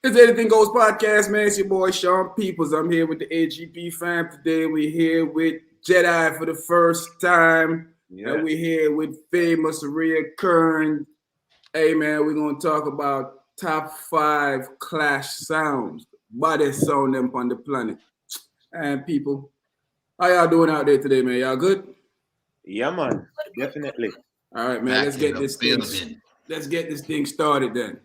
It's Anything Goes podcast, man. It's your boy Sean Peoples. I'm here with the AGP fam today. We're here with Jedi for the first time, and we're here with famous reoccurring. Hey, man, we're gonna talk about top 5 Clash sounds, baddest sound them on the planet. And people, how y'all doing out there today, man? Y'all good? Yeah, man, definitely. All right, man. Let's get this thing started then.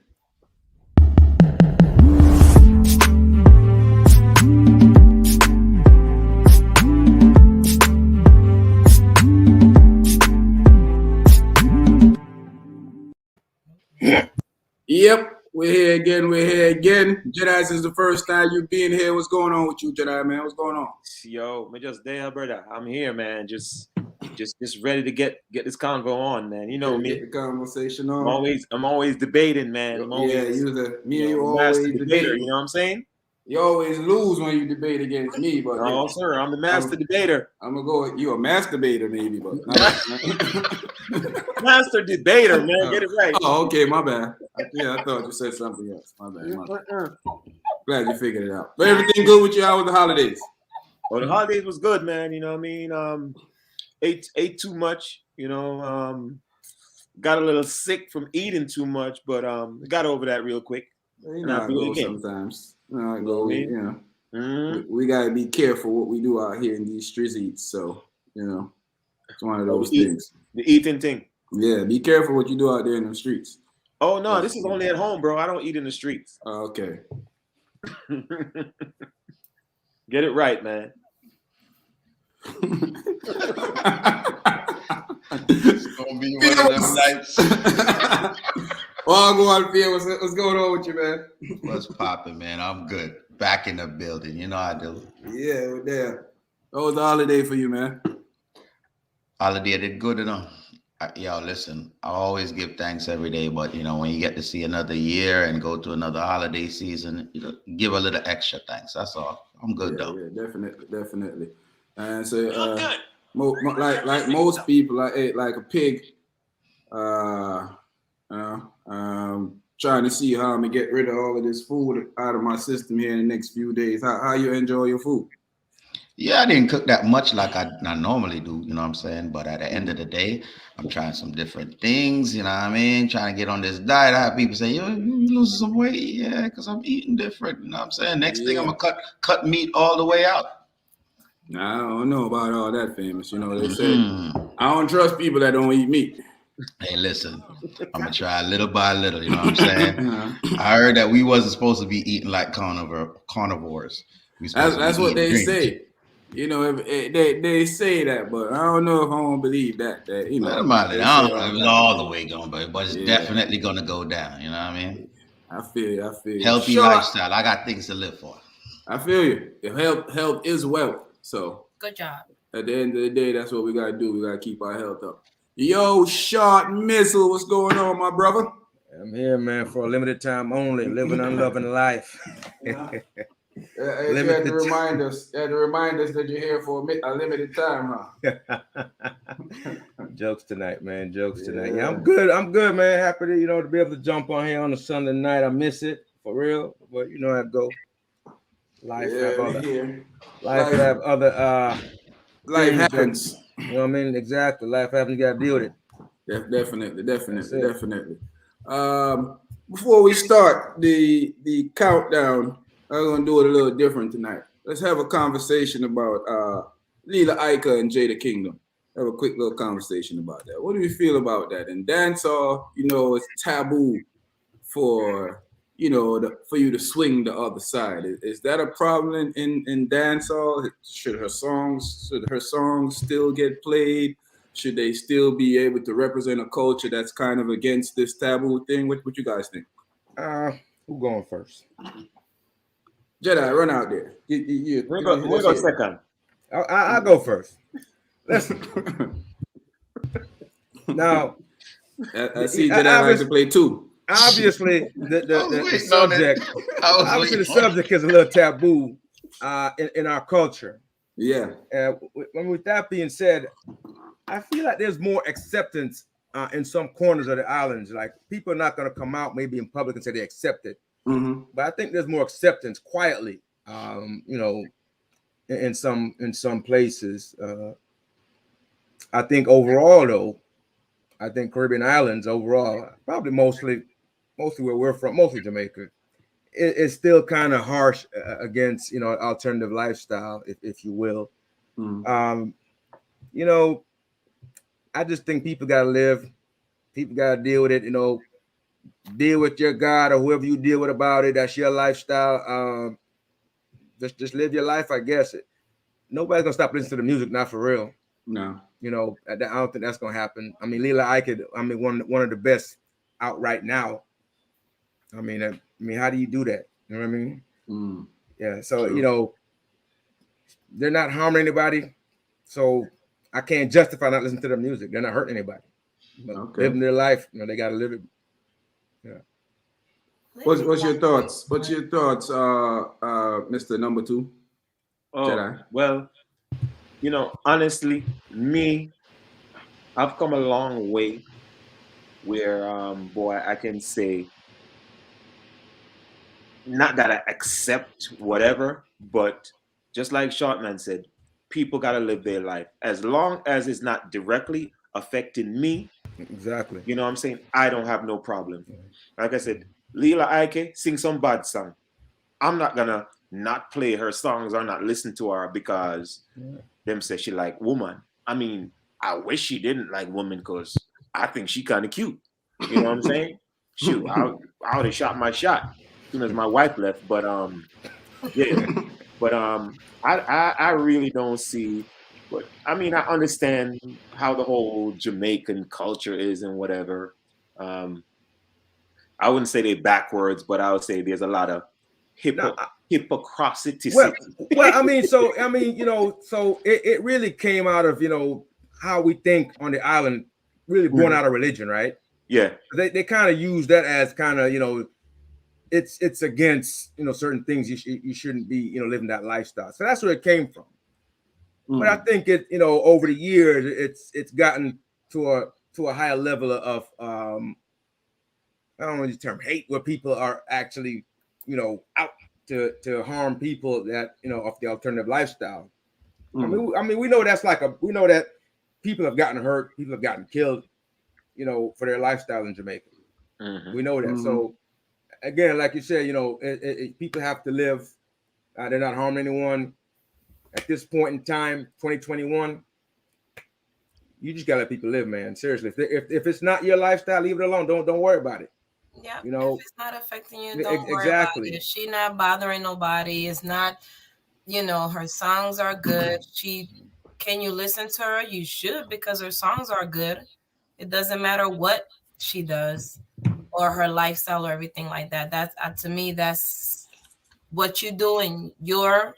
Yep, we're here again. Jedi, this is the first time you being here. What's going on with you, Jedi, man? What's going on? Yo, me just there, brother. I'm here, man. Just ready to get this convo on, man. You know me. Get the conversation on. I'm always debating, man. I'm always, you always debater. You know what I'm saying? You always lose when you debate against me, but no, sir, I'm the master debater. I'm gonna go. You a masturbator, maybe, but master debater, man. Get it right. Oh, okay, my bad. I thought you said something else. My bad. Glad you figured it out. But everything good with you? How was the holidays? Well, the holidays was good, man. You know what I mean? Ate too much. You know, got a little sick from eating too much, but got over that real quick. You know, I go sometimes. You know, I go. You know, we gotta be careful what we do out here in these streets. So you know, it's one of those things. The eating thing. Yeah, be careful what you do out there in the streets. Oh no, this is only at home, bro. I don't eat in the streets. Okay. Get it right, man. It's gonna be one of them nights. Well, go on, Phil. What's going on with you, man? What's popping, man? I'm good. Back in the building. You know I do. Yeah, we're there. How was the holiday for you, man? Holiday did good enough. Yo, listen, I always give thanks every day, but you know, when you get to see another year and go to another holiday season, you know, give a little extra thanks. That's all. I'm good though. Yeah, definitely. And so, like most people, I ate like a pig. Trying to see how I'm gonna get rid of all of this food out of my system here in the next few days. How you enjoy your food? Yeah, I didn't cook that much like I normally do, you know what I'm saying? But at the end of the day, I'm trying some different things, you know what I mean? Trying to get on this diet. I have people say, yo, you losing some weight? Yeah, because I'm eating different, you know what I'm saying? Next thing I'm gonna cut meat all the way out. Nah, I don't know about all that, famous. You know, they say I don't trust people that don't eat meat. Hey, listen, I'm gonna try little by little, you know what I'm saying? I heard that we wasn't supposed to be eating like carnivores. That's what they say. You know, they say that, but I don't know if I want to believe that. You know, I don't know if it's all the way going, but it's definitely gonna go down. You know what I mean? I feel you. Healthy lifestyle. I got things to live for. I feel you. Health is wealth. So good job. At the end of the day, that's what we gotta do. We gotta keep our health up. Yo, Short Missile, what's going on, my brother? I'm here, man, for a limited time only, living unloving life. You had to remind us that you're here for a limited time, huh? Jokes tonight, man. Jokes tonight. Yeah, I'm good, man. Happy to be able to jump on here on a Sunday night. I miss it for real, but you know how it go. Life happens. You know what I mean? Exactly. Life happens. You got to deal with it. Definitely. Before we start the countdown, I'm going to do it a little different tonight. Let's have a conversation about Lila Ica and Jada Kingdom. Have a quick little conversation about that. What do you feel about that? And dancehall, it's taboo for for you to swing the other side. Is that a problem in dancehall? Should her songs still get played? Should they still be able to represent a culture that's kind of against this taboo thing? What you guys think? Who going first? Jedi, run out there. We'll go second. I'll go first. Listen. Now, I see Jedi likes to play too. Obviously, the subject is a little taboo in our culture. Yeah. With that being said, I feel like there's more acceptance in some corners of the islands. Like people are not going to come out maybe in public and say they accept it, Mm-hmm. but I think there's more acceptance quietly. You know, in some places. I think overall, though, I think Caribbean islands overall, probably mostly where we're from, mostly Jamaica, it's still kind of harsh against alternative lifestyle, if you will. Mm-hmm. You know, I just think people gotta live. People gotta deal with it. You know, deal with your God or whoever you deal with about it. That's your lifestyle. Just live your life, I guess. Nobody's gonna stop listening to the music, not for real. No. You know, I don't think that's gonna happen. I mean, Lila Ike, I mean, one of the best out right now. I mean, how do you do that? You know what I mean? Mm. Yeah. So True. they're not harming anybody, so I can't justify not listening to their music. They're not hurting anybody. But Okay. living their life, they gotta live it. Yeah. What's your thoughts? What's your thoughts, Mr. Number Two, Oh, Jedi? well, honestly, me, I've come a long way where, boy, I can say, not that I accept whatever, but just like Shortman said, people got to live their life. As long as it's not directly affecting me, Exactly. you know what I'm saying? I don't have no problem. Like I said, Lila Ike sing some bad song. I'm not gonna not play her songs or not listen to her because them say she like woman. I mean, I wish she didn't like woman because I think she kind of cute. You know what I'm saying? Shoot, I would have shot my shot as soon as my wife left. But yeah. But I really don't see. But I mean, I understand how the whole Jamaican culture is and whatever. Um, I wouldn't say they backwards, but I would say there's a lot of Now, hypocrisy. well, I mean, so it really came out of how we think on the island, really born out of religion, right? Yeah. They kind of use that as kind of it's against certain things you shouldn't be living that lifestyle. So that's where it came from. But I think it over the years it's gotten to a higher level of I don't know the term hate, where people are actually out to harm people that of the alternative lifestyle. I mean we know we know that people have gotten hurt, people have gotten killed, for their lifestyle in Jamaica. Mm-hmm. We know that. Mm-hmm. So again, like you said, people have to live. They're not harming anyone. At this point in time, 2021, you just gotta let people live, man. Seriously, if it's not your lifestyle, leave it alone. Don't worry about it. Yeah, You know, if it's not affecting you, don't worry about exactly. it. If she not bothering nobody, it's not, her songs are good. Can you listen to her? You should, because her songs are good. It doesn't matter what she does or her lifestyle or everything like that. That's to me, that's what you do in your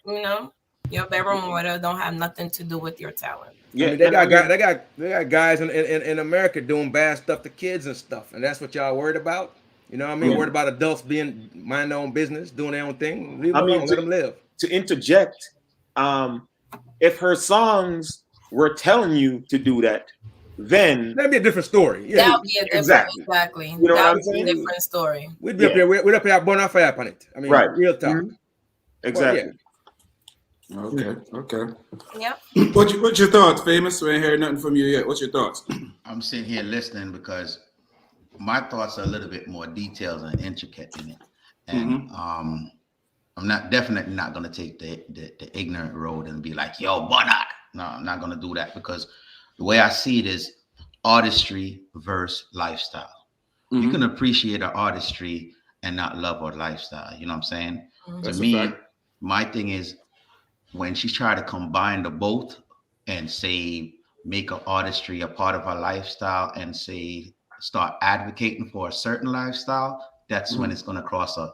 bedroom or whatever. Don't have nothing to do with your talent. Yeah, I mean, they got guys in America doing bad stuff to kids and stuff, and that's what y'all worried about. You know what I mean? Yeah. Worried about adults being mind their own business, doing their own thing. Leave them I mean, alone. Let them live. To interject, if her songs were telling you to do that, then That'd be a different story. Yeah, That would be a different, exactly. You know what That I'm would be a saying? different story. we'd be up here. We'd up here burn our fire upon it. I mean, Right. real talk. Mhm. Exactly. Okay. Yep. What's your thoughts, Famous? We ain't heard nothing from you yet. What's your thoughts? I'm sitting here listening because my thoughts are a little bit more detailed and intricate in it, and I'm definitely not going to take the ignorant road and be like, yo, Bonnet. No, I'm not going to do that, because the way I see it is artistry versus lifestyle. You can appreciate our artistry and not love our lifestyle. You know what I'm saying? That's To a me, fact. my thing is, when she tried to combine the both and say make our artistry a part of our lifestyle and say start advocating for a certain lifestyle, that's when it's going to cross a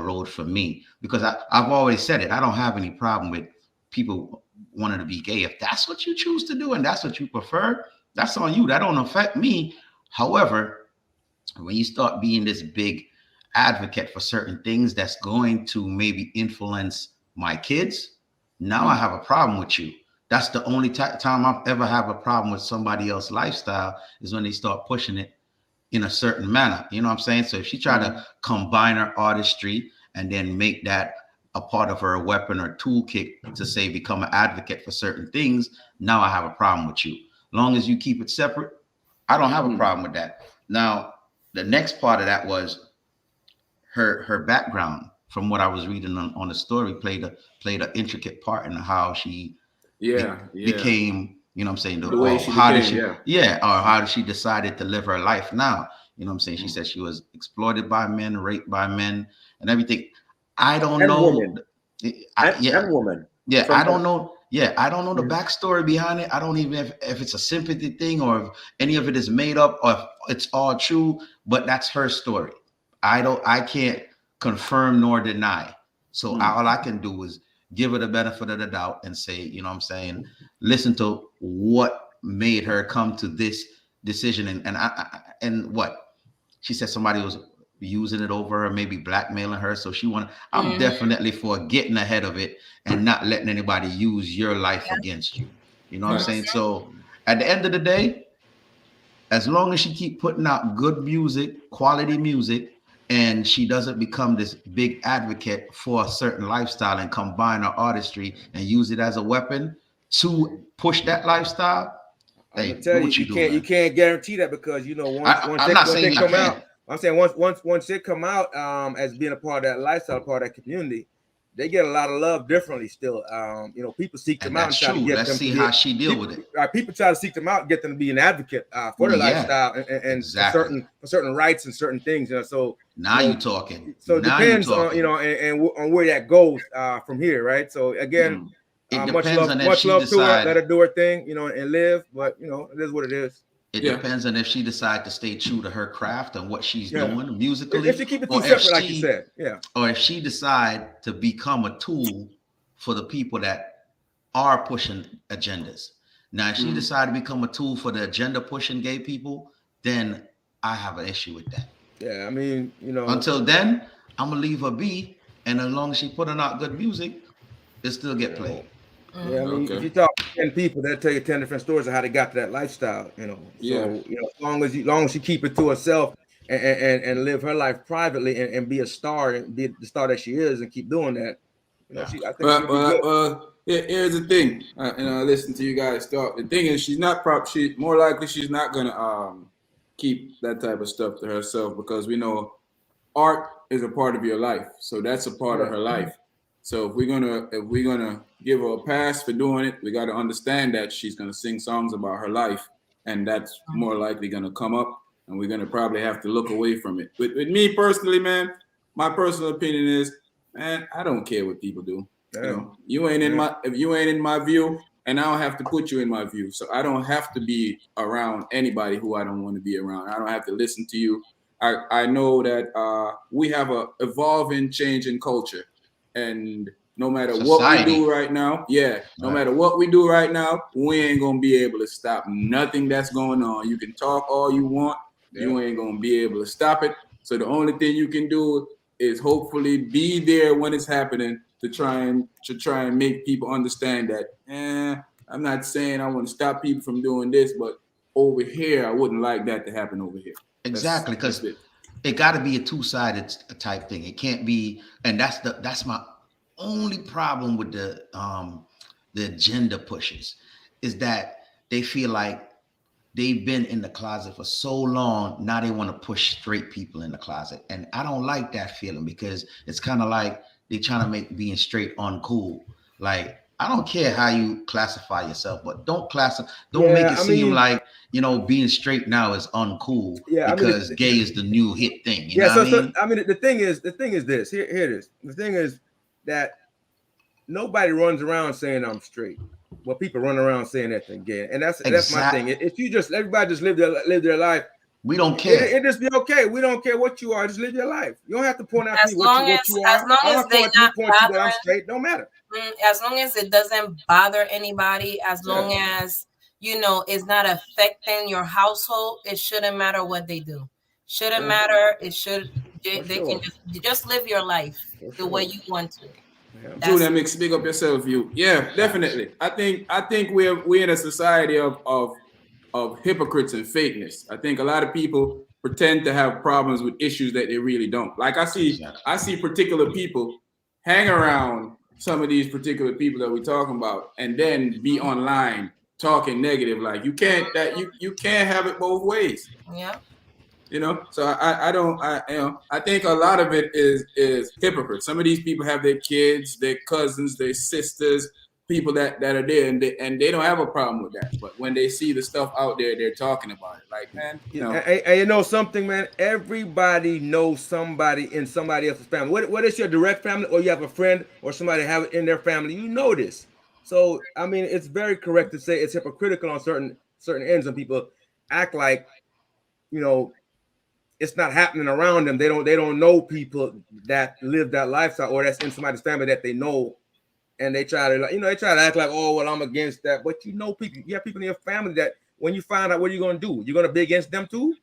road for me. Because I've always said it, I don't have any problem with people wanting to be gay. If that's what you choose to do and that's what you prefer, that's on you. That don't affect me. However, when you start being this big advocate for certain things that's going to maybe influence my kids, now I have a problem with you. That's the only time I've ever have a problem with somebody else's lifestyle, is when they start pushing it in a certain manner. You know what I'm saying? So if she tried to combine her artistry and then make that a part of her weapon or toolkit to say become an advocate for certain things, now I have a problem with you. Long as you keep it separate, I don't have a problem with that. Now, the next part of that was her background. From what I was reading on the story, played an intricate part in how she became. You know what I'm saying? The way she became, or how did she decided to live her life now? You know what I'm saying? She said she was exploited by men, raped by men, and everything. I don't know. Woman. And woman. Yeah, I don't know. Yeah, I don't know the backstory behind it. I don't even if it's a sympathy thing or if any of it is made up or if it's all true. But that's her story. I can't confirm nor deny. So all I can do is give her the benefit of the doubt and say, you know what I'm saying, listen to what made her come to this decision and what she said somebody was using it over her, maybe blackmailing her. So I'm definitely for getting ahead of it and not letting anybody use your life against you. You know what I'm saying? So at the end of the day, as long as she keep putting out good music, quality music, and she doesn't become this big advocate for a certain lifestyle and combine her artistry and use it as a weapon to push that lifestyle. Hey, tell you can't guarantee that because once it come out as being a part of that lifestyle, part of that community, they get a lot of love differently still. People seek them out and try to get them. Let's see how she deal with it. People try to seek them out and get them to be an advocate for their lifestyle and for certain rights and certain things. So now you're talking. So it depends on and on where that goes from here, right? So again, much love to her. Let her do her thing, and live. But it is what it is. It depends on if she decides to stay true to her craft and what she's doing musically. If she keep it too separate, like you said, or if she decide to become a tool for the people that are pushing agendas. Now, if she decide to become a tool for the agenda pushing gay people, then I have an issue with that. Yeah, I mean, Until then, I'm gonna leave her be, and as long as she's putting out good music, it still get played. Yeah, I mean, if you talk to 10 people, they'll tell you 10 different stories of how they got to that lifestyle. So as long as she keep it to herself and live her life privately and be a star and be the star that she is and keep doing that, I think she'll be good. Here's the thing. I listen to you guys talk. The thing is, she's not more likely she's not gonna keep that type of stuff to herself because we know art is a part of your life, so that's a part of her life. So if we're gonna give her a pass for doing it, we got to understand that she's gonna sing songs about her life, and that's more likely gonna come up, and we're gonna probably have to look away from it. With me personally, man, my personal opinion is, man, I don't care what people do. You ain't in if you ain't in my view, and I don't have to put you in my view, so I don't have to be around anybody who I don't want to be around. I don't have to listen to you. I know that we have a evolving, changing culture. And no matter what we do right now, matter what we do right now, we ain't gonna be able to stop nothing that's going on. You can talk all you want, you ain't gonna be able to stop it. So the only thing you can do is hopefully be there when it's happening to try and make people understand that. I'm not saying I want to stop people from doing this, but over here, I wouldn't like that to happen over here. Exactly, because it got to be a two-sided type thing. It can't be, and that's my only problem with the agenda pushes is that they feel like they've been in the closet for so long. Now they want to push straight people in the closet, and I don't like that feeling because it's kind of like they're trying to make being straight uncool. Like I don't care how you classify yourself, but don't make it seem like being straight now is uncool because gay is the new hit thing. You know what I mean? The thing is this. Here it is. The thing is that nobody runs around saying I'm straight. Well, people run around saying that they're gay, and that's my thing. If you everybody just live their life, we don't care. It just be okay. We don't care what you are. Just live your life. You don't have to point out what you are. As long as they not bothering, I'm straight. Don't matter. As long as it doesn't bother anybody, as long as it's not affecting your household, it shouldn't matter what they do. Shouldn't matter. It should. They can just live your life the way you want to. Julian, big up yourself, you. Yeah, definitely. I think we're in a society of hypocrites and fakeness. I think a lot of people pretend to have problems with issues that they really don't. Like I see particular people hang around some of these particular people that we're talking about, and then be online talking negative. Like you can't have it both ways. Yeah. You know, so I think a lot of it is hypocrite. Some of these people have their kids, their cousins, their sisters, people that are there, and they don't have a problem with that. But when they see the stuff out there, they're talking about it. Like, man, you know. And you know something, man. Everybody knows somebody in somebody else's family. What is your direct family, or you have a friend or somebody have it in their family? You know this. So I mean, it's very correct to say it's hypocritical on certain ends, and people act like, you know, it's not happening around them. They don't know people that live that lifestyle, or that's in somebody's family that they know, and they try to, like, you know, they try to act like, oh, well, I'm against that. But you know, people, you have people in your family that when you find out, what are you going to do? You're going to be against them too.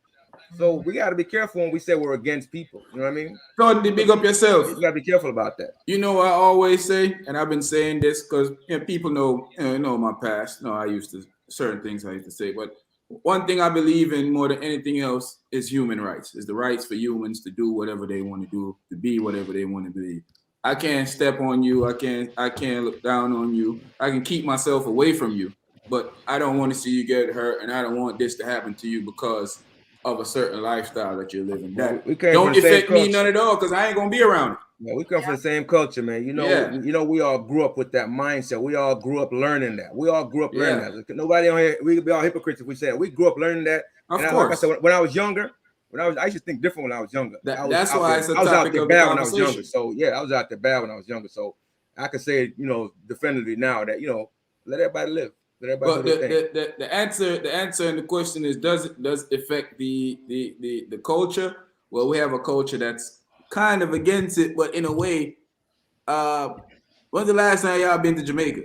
So we got to be careful when we say we're against people. You know what I mean? So big up yourself. You got to be careful about that. You know, I always say, and I've been saying this because, you know, people know my past. No, certain things I used to say, but one thing I believe in more than anything else is human rights. Is the rights for humans to do whatever they want to do, to be whatever they want to be. I can't step on you. I can't look down on you. I can keep myself away from you, but I don't want to see you get hurt, and I don't want this to happen to you because of a certain lifestyle that you're living. That don't affect me none at all, because I ain't gonna be around it. Yeah, we come from the same culture, man. You know, we all grew up with that mindset. We all grew up learning that. That. Nobody on here, we'd be all hypocrites if we said we grew up learning that. Of course. Like I said, when I was younger, I used to think different when I was younger. That's why it's a topic of the conversation. I was out there bad when I was younger. So yeah, I was out there bad when I was younger. So I could say, you know, definitively now that, you know, let everybody live. But the answer and the question is, does it affect the culture? Well, we have a culture that's kind of against it, but in a way, when's the last time y'all been to Jamaica?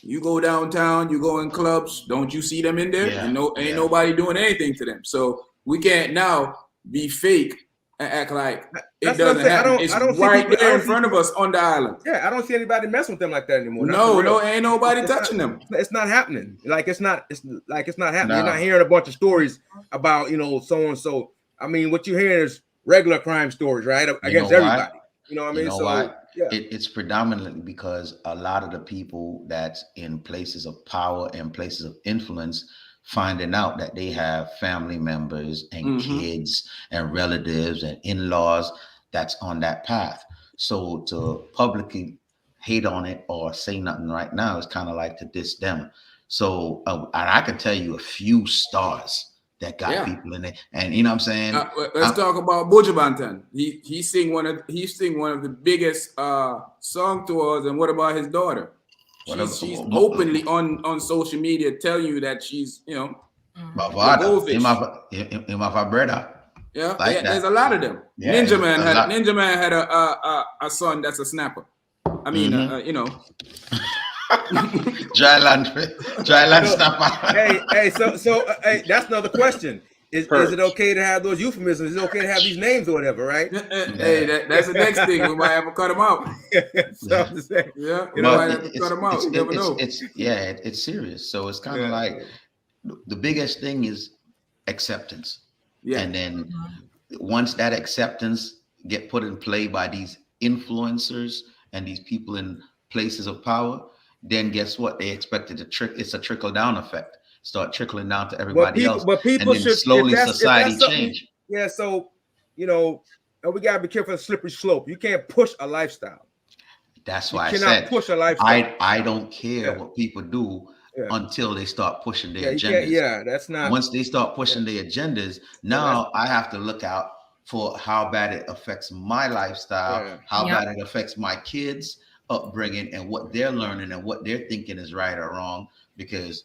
You go downtown, you go in clubs, don't you see them in there? Yeah. And ain't nobody doing anything to them. So we can't now be fake and act like it doesn't happen. It's right there in front of us on the island. Yeah, I don't see anybody messing with them like that anymore. No, ain't nobody touching them. It's not happening. It's not happening. No. You're not hearing a bunch of stories about, you know, so and so. I mean, what you hear is regular crime stories, right? Against everybody. You know what I mean? Yeah. It's predominantly because a lot of the people that's in places of power and places of influence finding out that they have family members and kids and relatives and in-laws that's on that path. So to publicly hate on it or say nothing right now is kind of like to diss them. So and I can tell you a few stars that got people in it, and you know what I'm saying. Let's talk about Buju Banton. He sing one of the biggest song tours. And what about his daughter? She's openly on social media telling you that she's, you know, my brother. Yeah, like there's a lot of them. Yeah, Ninja Man had a son that's a snapper. I mean, you know. Dryland snapper. Hey, so that's another question. Is it okay to have those euphemisms? Is it okay to have these names or whatever, right? Hey, that's the next thing. We might have to cut them out. You might have to cut them out. You never know. It's serious. So it's kind of like the biggest thing is acceptance. Yeah. And then once that acceptance get put in play by these influencers and these people in places of power, then guess what? They expect it to it's a trickle down effect. Start trickling down to everybody else. But people and then should slowly society change. Yeah, so you know, and we gotta be careful of the slippery slope. You can't push a lifestyle. That's why you cannot push a lifestyle. I don't care what people do until they start pushing their agendas. That's not. Once they start pushing their agendas, now I have to look out for how bad it affects my lifestyle, how bad it affects my kids' upbringing, and what they're learning and what they're thinking is right or wrong. Because,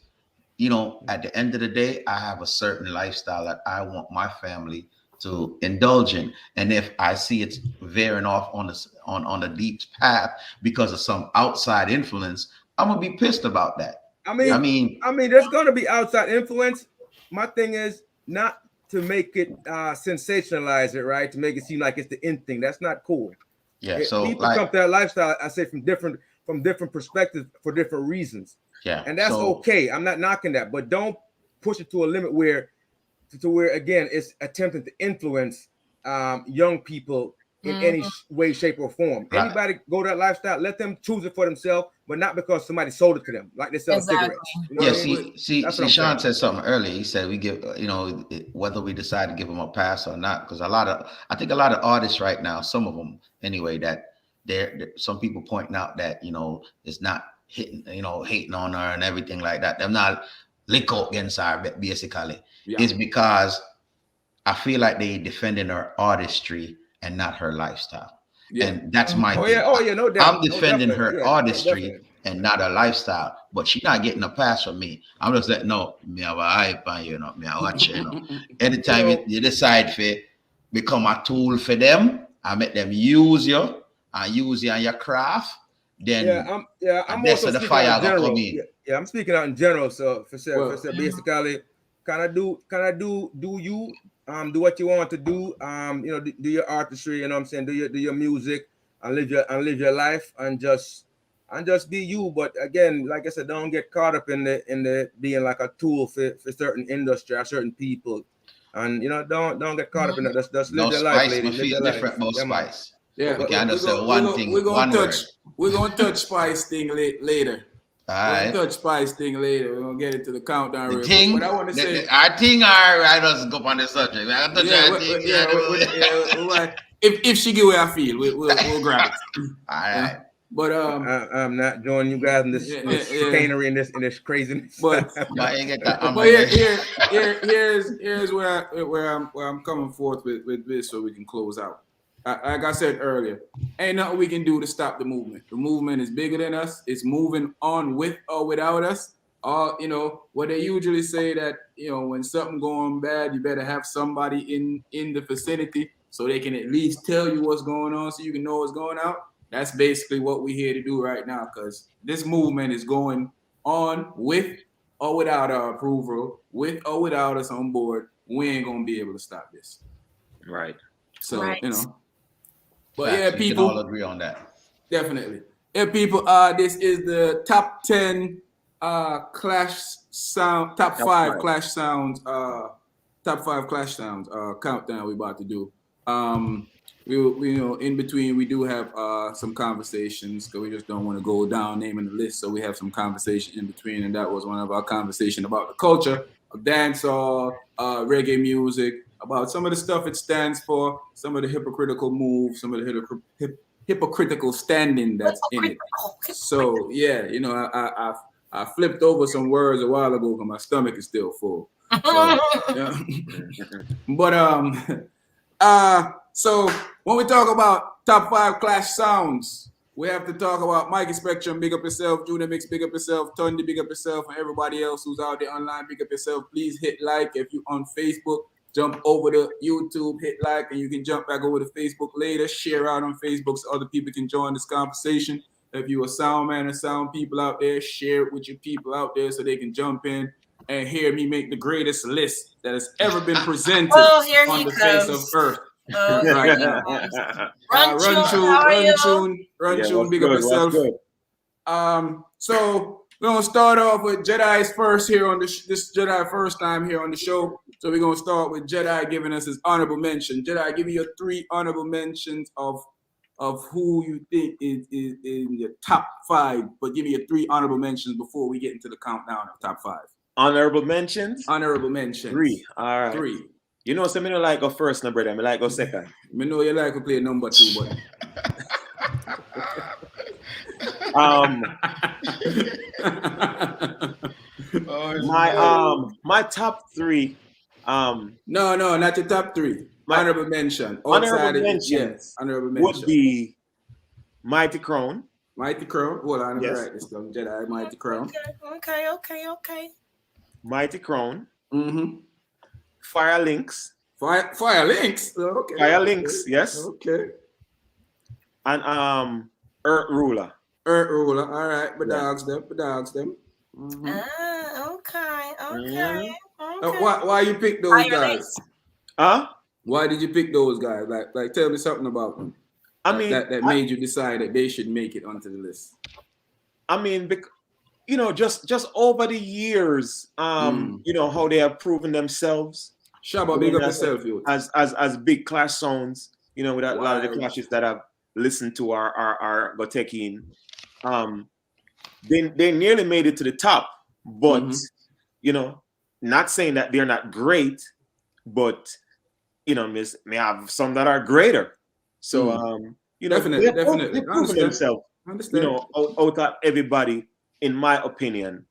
you know, at the end of the day, I have a certain lifestyle that I want my family to indulge in, and if I see it's veering off on the deep path because of some outside influence, I'm gonna be pissed about that. I mean, there's gonna be outside influence. My thing is not to make it sensationalize it, right? To make it seem like it's the in thing. That's not cool. Yeah. So people come to that lifestyle, I say from different perspectives for different reasons. Yeah. And that's okay. I'm not knocking that, but don't push it to a limit where to where again it's attempting to influence young people in any way, shape, or form. Right. Anybody go to that lifestyle, let them choose it for themselves, but not because somebody sold it to them, like they sell cigarettes. You know Yeah, what I mean? see, That's what I'm Sean saying. said something earlier. He said we give, whether we decide to give them a pass or not, because I think a lot of artists right now, some of them anyway, that some people pointing out that it's not hitting, hating on her and everything like that. They're not lick out against her basically. Yeah. It's because I feel like they defending her artistry and not her lifestyle. Yeah. And that's my Oh thing. yeah, no doubt. I'm defending her Yeah, artistry and not her lifestyle, but she's not getting a pass from me. I'm just like, no, me have a hype on me I watch Anytime you decide to become a tool for them, I make them use you and your craft, then I'm that's also the speaking fire out in gonna general. come in. Yeah, I'm speaking out in general. So for sure, Well, basically, kind of do you do what you want to do. Do your artistry. You know what I'm saying? Do your music and live your life and just be you. But again, like I said, don't get caught up in the being like a tool for certain industry or certain people. And don't get caught up in that. Just live your life, lady. Live your life. Different about Spice. yeah, We can just say we're gonna one touch. We're gonna touch Spice thing later. All We're right. gonna touch Spice thing later. We're gonna get into the countdown The real thing, quick. But I want to say, our thing, I just go on the subject. I touch our thing. right. If she get where I feel, we'll grab it. All right. But I'm not joining you guys in this chicanery and this craziness. But here's where I'm coming forth with this, so we can close out. Like I said earlier, ain't nothing we can do to stop the movement. The movement is bigger than us. It's moving on with or without us. What they usually say that when something going bad, you better have somebody in the vicinity so they can at least tell you what's going on, so you can know what's going out. That's basically what we're here to do right now, because this movement is going on with or without our approval, with or without us on board. We ain't gonna be able to stop this. Right. So Right. But Facts, yeah, we people can all agree on that. definitely. Yeah, people. This is the top 10 Clash sound, top five Clash sounds, countdown we about to do. We in between we do have some conversations, because we just don't want to go down naming the list, so we have some conversation in between, and that was one of our conversation about the culture of dancehall, reggae music, about some of the stuff it stands for, some of the hypocritical moves, some of the hypocritical standing that's in it. So yeah, I flipped over some words a while ago because my stomach is still full. So, yeah. But so when we talk about top 5 Clash sounds, we have to talk about Mikey Spectrum, big up yourself, Junior Mix, big up yourself, Tundi, big up yourself, and everybody else who's out there online, big up yourself. Please hit like. If you're on Facebook, jump over to YouTube, hit like, and you can jump back over to Facebook later. Share out on Facebook so other people can join this conversation. If you're a sound man or sound people out there, share it with your people out there so they can jump in and hear me make the greatest list that has ever been presented on the face of Earth. Right now. Run tune, big up yourself. So we're gonna start off with Jedi's first here on this Jedi first time here on the show. So we're gonna start with Jedi giving us his honorable mention. Jedi, give me your 3 honorable mentions of who you think is in your top 5, but give me your 3 honorable mentions before we get into the countdown of top 5. Honorable mentions? Honorable mentions. 3. All right. 3. You know, so me don't like go first, no brother. Me like go second. Me know you like to play number 2, but my top 3. No, not your top 3. Honorable mention. Honorable mentions would be Mighty Crown. Mighty Crown. Hold on, yes. Right, this one, Jedi Mighty Crown. Okay. Mighty Crown. Mm-hmm. Fire Links. Fire Links. Okay. Fire Links. Yes. Okay. And Earth Ruler. Earth Ruler. All right. But dogs them. Mm-hmm. Okay. Why you pick those Fire guys? Links. Huh? Why did you pick those guys? Like tell me something about them. I mean, that made you decide that they should make it onto the list. I mean, just over the years, how they have proven themselves. Shabba, big up yourself, you. As big Clash sounds, you know, with a lot of the Wow. clashes that I've listened to are Gotekin. They nearly made it to the top, but you know, not saying that they're not great, but you know, may have some that are greater. So you know, definitely. they're proving themselves, you know, out of everybody, in my opinion,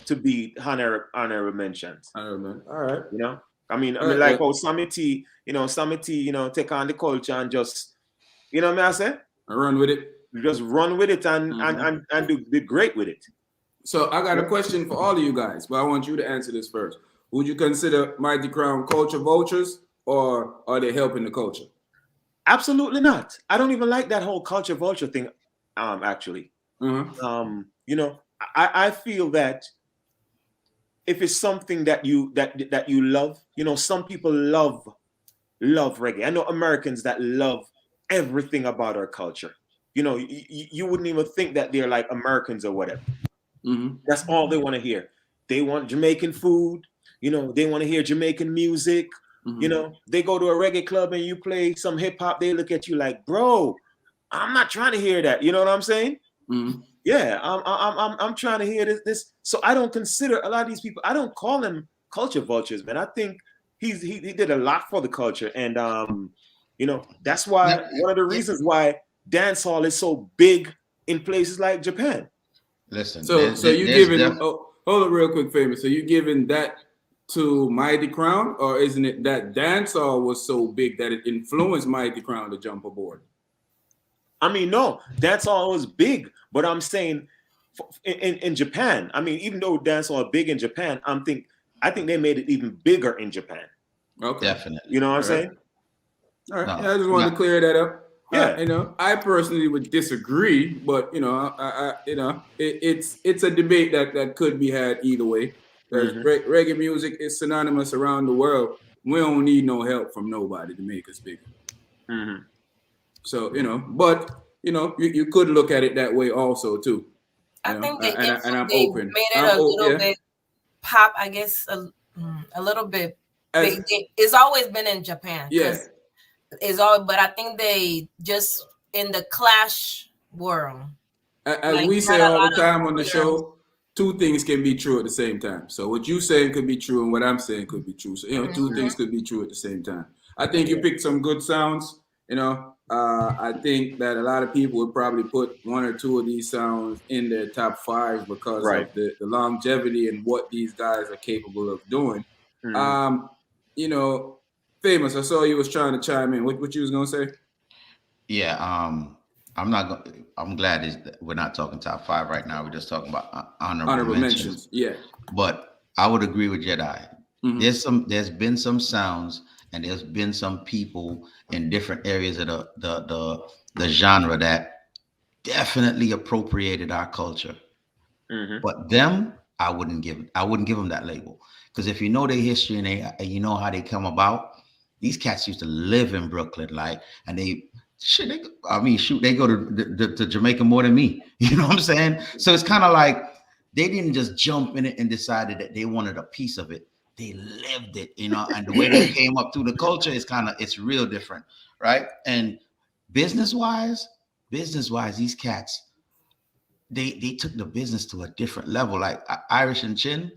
to be honorable mentions. All right. You know, I mean, like how Sammy T, you know, take on the culture and just, you know what I say? Run with it. Just run with it and do great with it. So I got a question for all of you guys, but I want you to answer this first. Would you consider Mighty Crown culture vultures, or are they helping the culture? Absolutely not. I don't even like that whole culture vulture thing. Actually, you know, I feel that if it's something that you love, you know, some people love reggae. I know Americans that love everything about our culture. You know, you wouldn't even think that they're like Americans or whatever. That's all they want to hear. They want Jamaican food. You know, they want to hear Jamaican music. You know, they go to a reggae club and you play some hip hop. They look at you like, bro, I'm not trying to hear that. You know what I'm saying? Yeah, I'm trying to hear this. So I don't consider a lot of these people. I don't call them culture vultures, man. I think he did a lot for the culture, and you know, that's why one of the reasons why dancehall is so big in places like Japan. Listen, so you giving hold it real quick, Famous. So you giving that to Mighty Crown, or isn't it that dancehall was so big that it influenced Mighty Crown to jump aboard? I mean, no, dancehall was big, but I'm saying in Japan. I mean, even though dancehall is big in Japan, I think they made it even bigger in Japan. Okay, definitely. You know what I'm saying? All right. No, yeah, I just wanted to clear that up. Yeah, you know, I personally would disagree, but you know, you know, it's a debate that could be had either way. Because reggae music is synonymous around the world. We don't need no help from nobody to make us bigger. So you know, but you know, you could look at it that way also too. I think they I'm they open. made it a little bit pop. I guess a little bit. It's always been in Japan. Yes. Is all, but I think they just in the Clash world. As like, we say all the time on the show, two things can be true at the same time. So what you saying could be true, and what I'm saying could be true. So you know, two things could be true at the same time. I think you picked some good sounds. You know, I think that a lot of people would probably put one or two of these sounds in their top five because of the longevity and what these guys are capable of doing. You know, Famous, I saw you was trying to chime in. What you was gonna say? Yeah, I'm glad we're not talking top five right now. We're just talking about honorable mentions. Yeah, but I would agree with Jedi. There's been some sounds, and there's been some people in different areas of the genre that definitely appropriated our culture. But them, I wouldn't give them that label, because if you know their history and you know how they come about, these cats used to live in Brooklyn, like, and they go to Jamaica more than me. You know what I'm saying? So it's kind of like they didn't just jump in it and decided that they wanted a piece of it. They lived it, you know, and the way they came up through the culture is it's real different, right? And business-wise, these cats, they took the business to a different level. Like Irish and Chin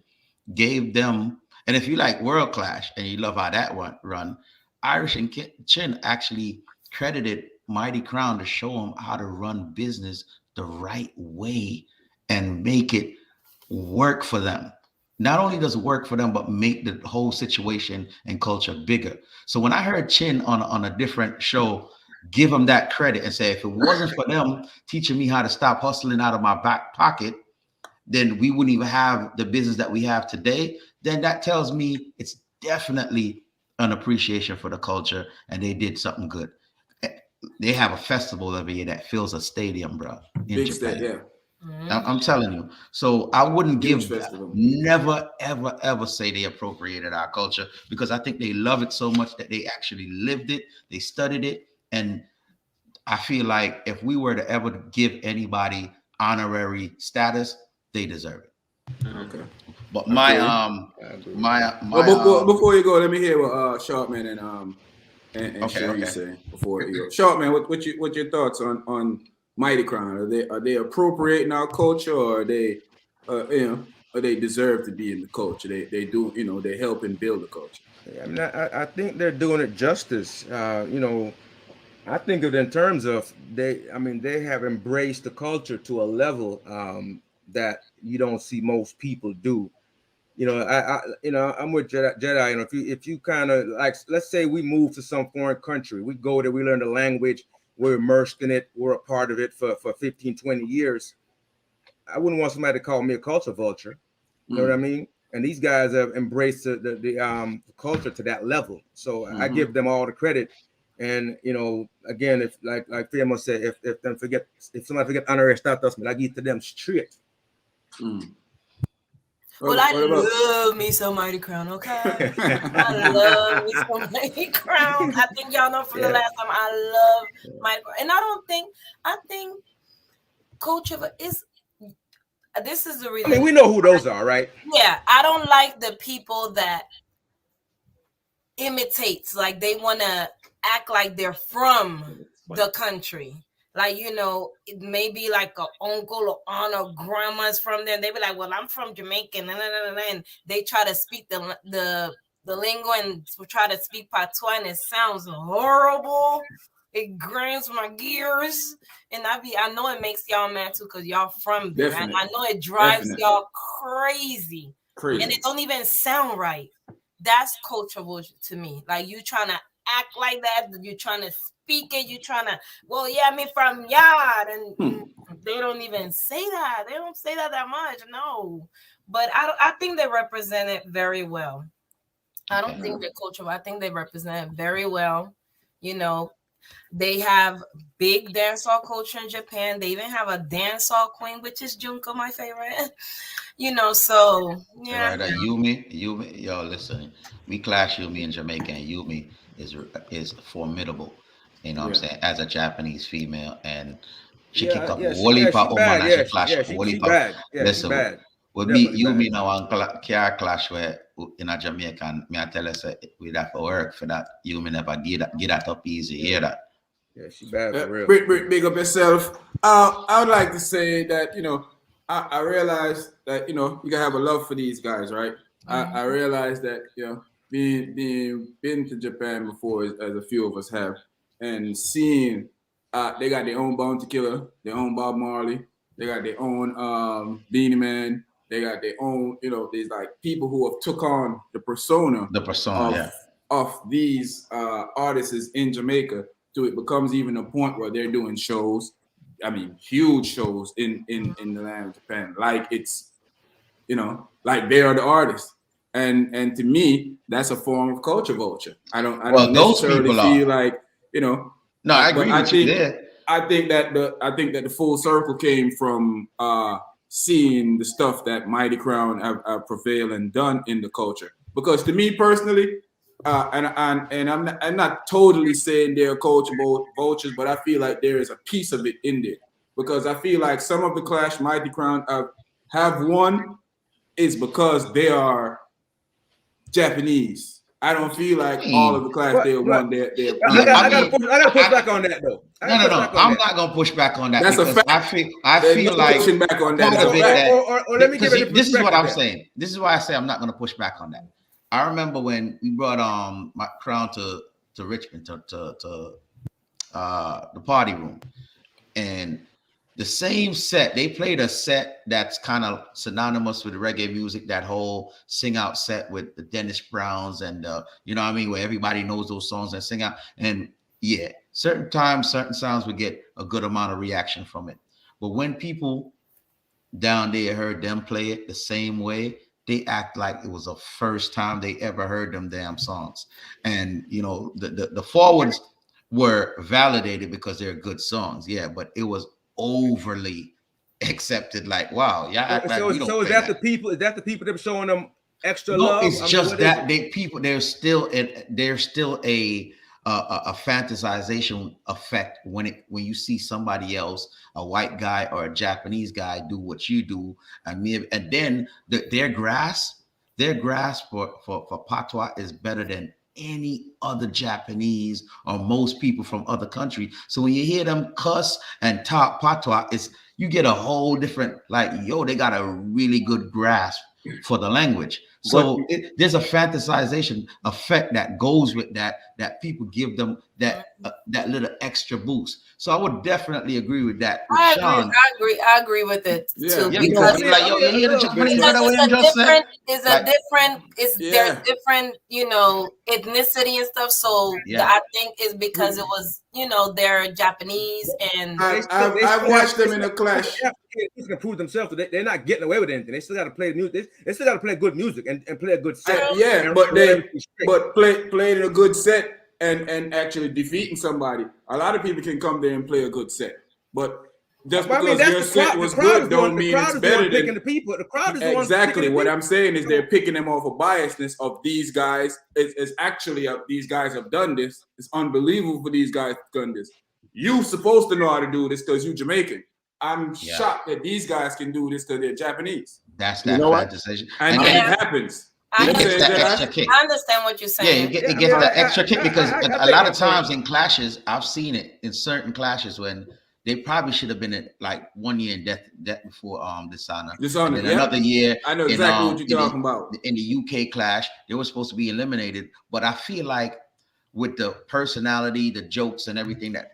gave them, and if you like World Clash and you love how that run, Irish and Chin actually credited Mighty Crown to show them how to run business the right way and make it work for them. Not only does it work for them, but make the whole situation and culture bigger. So when I heard Chin on a different show give them that credit and say, if it wasn't for them teaching me how to stop hustling out of my back pocket, then we wouldn't even have the business that we have today. Then that tells me it's definitely an appreciation for the culture, and they did something good. They have a festival every year that fills a stadium, bro. Big Japan. Yeah. I'm telling you. So I wouldn't never, ever, ever say they appropriated our culture, because I think they love it so much that they actually lived it, they studied it. And I feel like if we were to ever give anybody honorary status, they deserve it. Okay. But my before you go, let me hear what Sharpman and Okay, Cherie okay. say before you go. Sharpman, what your thoughts on Mighty Crown? Are they appropriating our culture, or are they or they deserve to be in the culture? They do, they helping build the culture. I mean, I think they're doing it justice. I think of it in terms of they have embraced the culture to a level that you don't see most people do. I'm with Jedi. If you kind of like, let's say we move to some foreign country, we go there, we learn the language, we're immersed in it, we're a part of it for 15, 20 years. I wouldn't want somebody to call me a culture vulture. You know what I mean? And these guys have embraced the culture to that level. So I give them all the credit. And again, if like Fiamma said, if somebody forget honorary status, I give to them straight. Well, I love me some Mighty Crown, okay? I love me some Mighty Crown. I think y'all know from the last time I love Mighty Crown. And I think culture is. This is the reason. I mean, we know who those are, right? Yeah, I don't like the people that imitates, like they want to act like they're from the country. Like, it may be like an uncle or aunt or grandma's from there. They be like, well, I'm from Jamaica, and they try to speak the lingo and try to speak patois, and it sounds horrible. It grinds my gears, and I know it makes y'all mad too because y'all from there, and I know it drives y'all crazy, and it don't even sound right. That's cultural to me. Like, you trying to act like that, you're trying to speak it, you're trying to, well, yeah, I mean, from yard, and they don't even say that. They don't say that much, no. But I think they represent it very well. I don't think they're cultural. I think they represent it very well. They have big dancehall culture in Japan. They even have a dancehall queen, which is Junko, my favorite. So yeah. Right, Yumi, yo, listen, we clash Yumi in Jamaica, and Yumi is formidable. You know what I'm saying? As a Japanese female, and she kick up Wolipa Oman, and she clash Wolipa. Listen, with me, Yumi now on car clash where in a Jamaican, me I tell us we'd have to work for that. Yumi never get that up easy. Hear that? Yeah, she bad for real. Big up yourself. I would like to say that, I realize that, you can have a love for these guys, right? I realize that, been to Japan before, as a few of us have, and seeing they got their own Bounty Killer, their own Bob Marley, they got their own Beanie Man, they got their own, there's like people who have took on the persona of these artists in Jamaica. So it becomes even a point where they're doing shows, I mean, huge shows in the land of Japan. Like it's, like they are the artists. And to me, that's a form of culture vulture. I don't necessarily feel like, No, I agree with you there. I think that the full circle came from seeing the stuff that Mighty Crown have prevailed and done in the culture. Because to me personally, and I'm not totally saying they're culture vultures, but I feel like there is a piece of it in there, because I feel like some of the Clash Mighty Crown have won is because they are Japanese. I don't feel like all of the Clash they won. I gotta push back on that though. No. I'm not gonna push back on that. That's a fact. I feel like pushing back on that. Or let me give it. This is what I'm saying. This is why I say I'm not gonna push back on that. I remember when we brought my Crown to Richmond to the party room, and the same set, they played a set that's kind of synonymous with reggae music, that whole sing out set with the Dennis Browns and you know what I mean, where everybody knows those songs and sing out. And yeah, certain times, certain sounds would get a good amount of reaction from it. But when people down there heard them play it the same way, they act like it was the first time they ever heard them damn songs. And the forwards were validated because they're good songs, yeah, but it was overly accepted. Like, wow, yeah. So is that the people? Is that the people that are showing them extra no, love? It's just that they're still a a fantasization effect when you see somebody else, a white guy or a Japanese guy, do what you do, and then their grasp for patois is better than any other Japanese or most people from other countries. So when you hear them cuss and talk patois, you get a whole different, like, yo, they got a really good grasp for the language. So there's a fantasization effect that goes with that people give them that little extra boost. So I would definitely agree with that. With I agree with it too. Because like, yo, you hear the Japanese because like, there's different, ethnicity and stuff. So I think it's because it was, they're Japanese and I've watched them in a clash. They can prove themselves. So they're not getting away with anything. They still got to play the music. They still got to play good music and play a good set. But playing a good set and actually defeating somebody. A lot of people can come there and play a good set, but just because their set was good don't mean it's better than the people. The crowd is exactly what I'm saying is they're picking them off a biasness of these guys. It's actually these guys have done this. It's unbelievable for these guys to have done this. You supposed to know how to do this because you Jamaican. I'm shocked that these guys can do this because they're Japanese. That's that fantasy. And it happens. I understand what you're saying. Yeah, you get that extra kick because a lot of times in clashes, I've seen it in certain clashes when they probably should have been in like 1 year in death before Dishonor. And then another year. I know exactly what you're talking about. In the UK clash, they were supposed to be eliminated, but I feel like with the personality, the jokes, and everything that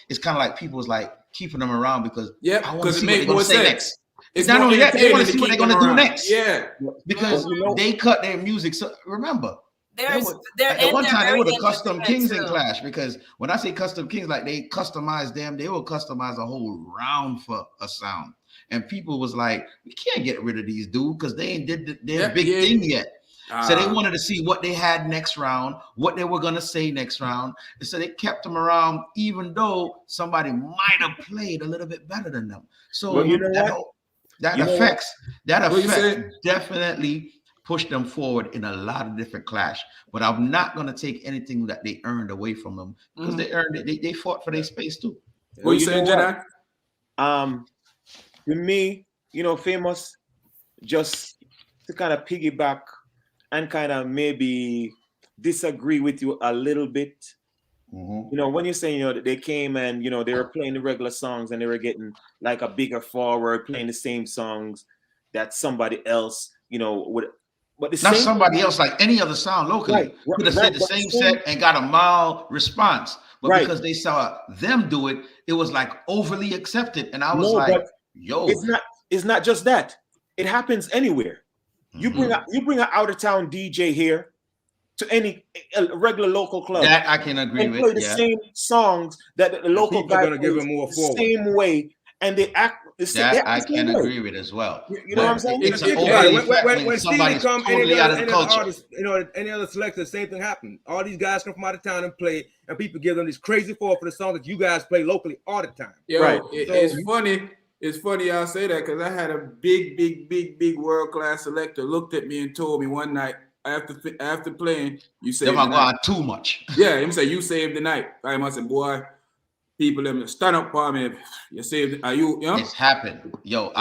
it's kind of like people was like keeping them around because I want to see what they're going to say next. It's not only that, they want to see what they're going to do next. Yeah, because they cut their music. So remember, at one time they were the Custom Kings in Clash, because when I say Custom Kings, like they customized them, they will customize a whole round for a sound. And people was like, we can't get rid of these dudes because they ain't did their big thing yet. So they wanted to see what they had next round, what they were going to say next round. And so they kept them around, even though somebody might have played a little bit better than them. So that effect definitely pushed them forward in a lot of different clash. But I'm not going to take anything that they earned away from them because they earned it. They fought for their space too. What you saying, Jedi? To me, Famous, just to kind of piggyback and kind of maybe disagree with you a little bit. When you're saying, that they came and, they were playing the regular songs and they were getting like a bigger forward, playing the same songs that somebody else, would. But not somebody else, like any other sound locally could have said the same set and got a mild response. But because they saw them do it, it was like overly accepted. And I was yo. It's not just that. It happens anywhere. You bring an out of town DJ here to any regular local club. That I can agree with. Play the same songs that the local guy plays give them more forward. Same way, and they act. I can agree with as well. You know what I'm saying? It's when somebody's come, totally out of the culture. Artists, any other selector, the same thing happened. All these guys come from out of town and play, and people give them this crazy forward for the song that you guys play locally all the time. It's funny. It's funny y'all say that because I had a big world-class selector looked at me and told me one night after playing, you saved the night. Too much. Yeah, him say you saved the night. I must say, boy, people them stand up for me. You saved. Are you? It's happened, yo.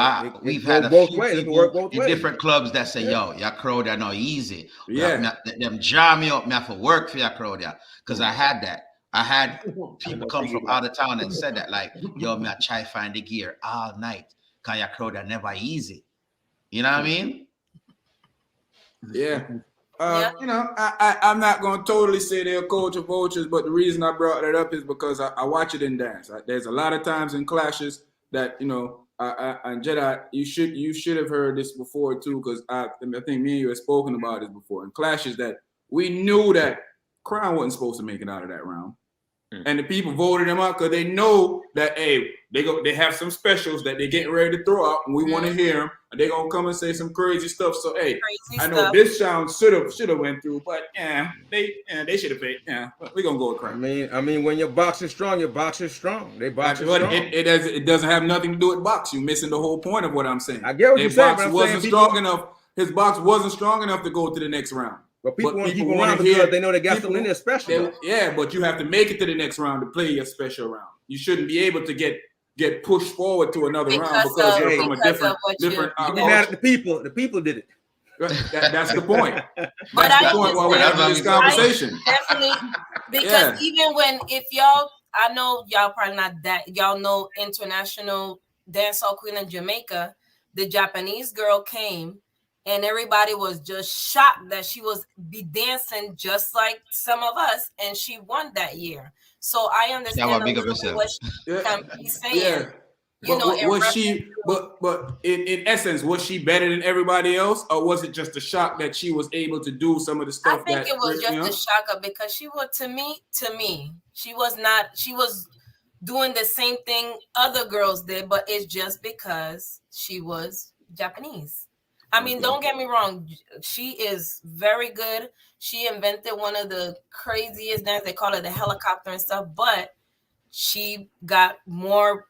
We've had a few people in different clubs that say, yo, y'all crowd are not easy. Them jar me up, me have to work for y'all crowd, because I had that. I had people come from out of town and said that, like, yo, me I try find the gear all night. Cause your crowd are never easy. You know what I mean? Yeah. I'm not going to totally say they're culture vultures, but the reason I brought that up is because I watch it in dance. There's a lot of times in clashes that, and Jedi, you should have heard this before too, because I think me and you have spoken about this before. In clashes that we knew that Crown wasn't supposed to make it out of that round. And the people voted them out because they know that, hey, they have some specials that they're getting ready to throw out and we want to hear them. And they're going to come and say some crazy stuff. So, hey, I know this sound should have went through, but they should have paid. Yeah, we're going to go with Crown. I mean, when your box is strong, your box is strong. They box is strong. It doesn't have nothing to do with box. You're missing the whole point of what I'm saying. I get what you're saying, but His box wasn't strong enough to go to the next round. But people want to keep wanna around because they know they got something in there special. Yeah, but you have to make it to the next round to play your special round. You shouldn't be able to get pushed forward to another round because you're from a different. You can be mad at the people. The people did it. That's the point. But that's the point why we're having this conversation. Definitely, because even if y'all, I know y'all probably not that, y'all know international dancehall queen in Jamaica, the Japanese girl came and everybody was just shocked that she was be dancing just like some of us, and she won that year. So I understand what she's saying. Yeah. Was she? But in essence, was she better than everybody else, or was it just a shock that she was able to do some of the stuff? I think it was just a shocker because she was to me, she was not. She was doing the same thing other girls did, but it's just because she was Japanese. I mean, don't get me wrong. She is very good. She invented one of the craziest dance. They call it the helicopter and stuff, but she got more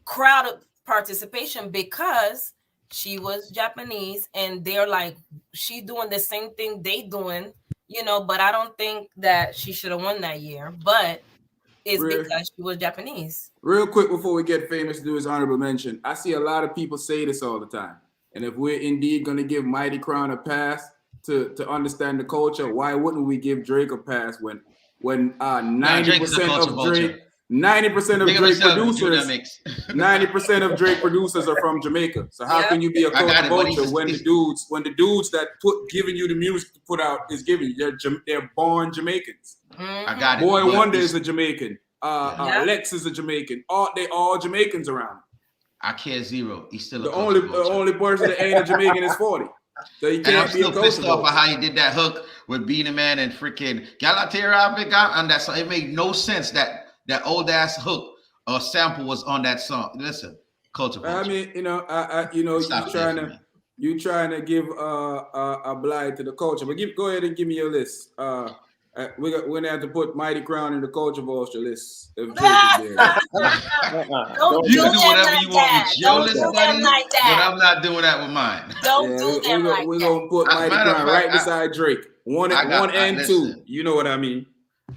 crowd participation because she was Japanese, and they're like, she doing the same thing they doing, but I don't think that she should have won that year, but it's because she was Japanese. Real quick before we get famous, do his honorable mention. I see a lot of people say this all the time, and if we're indeed going to give Mighty Crown a pass to understand the culture, why wouldn't we give Drake a pass when 90% of Drake 90% of Drake producers, 90% of Drake producers are from Jamaica. So how can you be a culture vulture when the dudes that giving you the music to put out is giving you? They're born Jamaicans. I got it. Boy Wonder is a Jamaican. Lex is a Jamaican. They all Jamaicans around. I care zero. He's still the only person that ain't a Jamaican is 40. So you can't be a culture pissed off at how he did that hook with Beenie Man and freaking Galatera and that song. It made no sense that old ass hook or sample was on that song. Listen, culture. I mean, you trying to give a blight to the culture, but go ahead and give me your list. We're gonna have to put Mighty Crown in the culture vulture list. If Drake is there. Don't you do can do whatever you want with your list, buddy, like that. But I'm not doing that with mine. Don't do them like that. We're gonna put Mighty Crown right beside Drake. One and two. You know what I mean?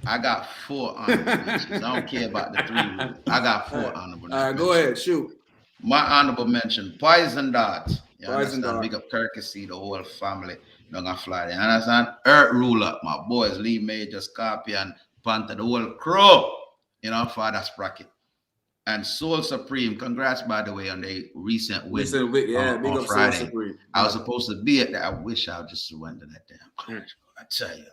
I got 4 honorable mentions. I don't care about the 3 rules. I got 4 honorable mentions. All right, go ahead, shoot. My honorable mention, Poison Dart. Poison Dart. Big up Kirkesy, the whole family. Not gonna fly there. You understand? Earth Ruler, my boys, Lee Major, Scorpion, Panther, the whole crew. Father's bracket. And Soul Supreme, congrats by the way on the recent win on Friday. Soul Supreme. I was supposed to be at that. I wish I would just surrender that damn crash. I tell you.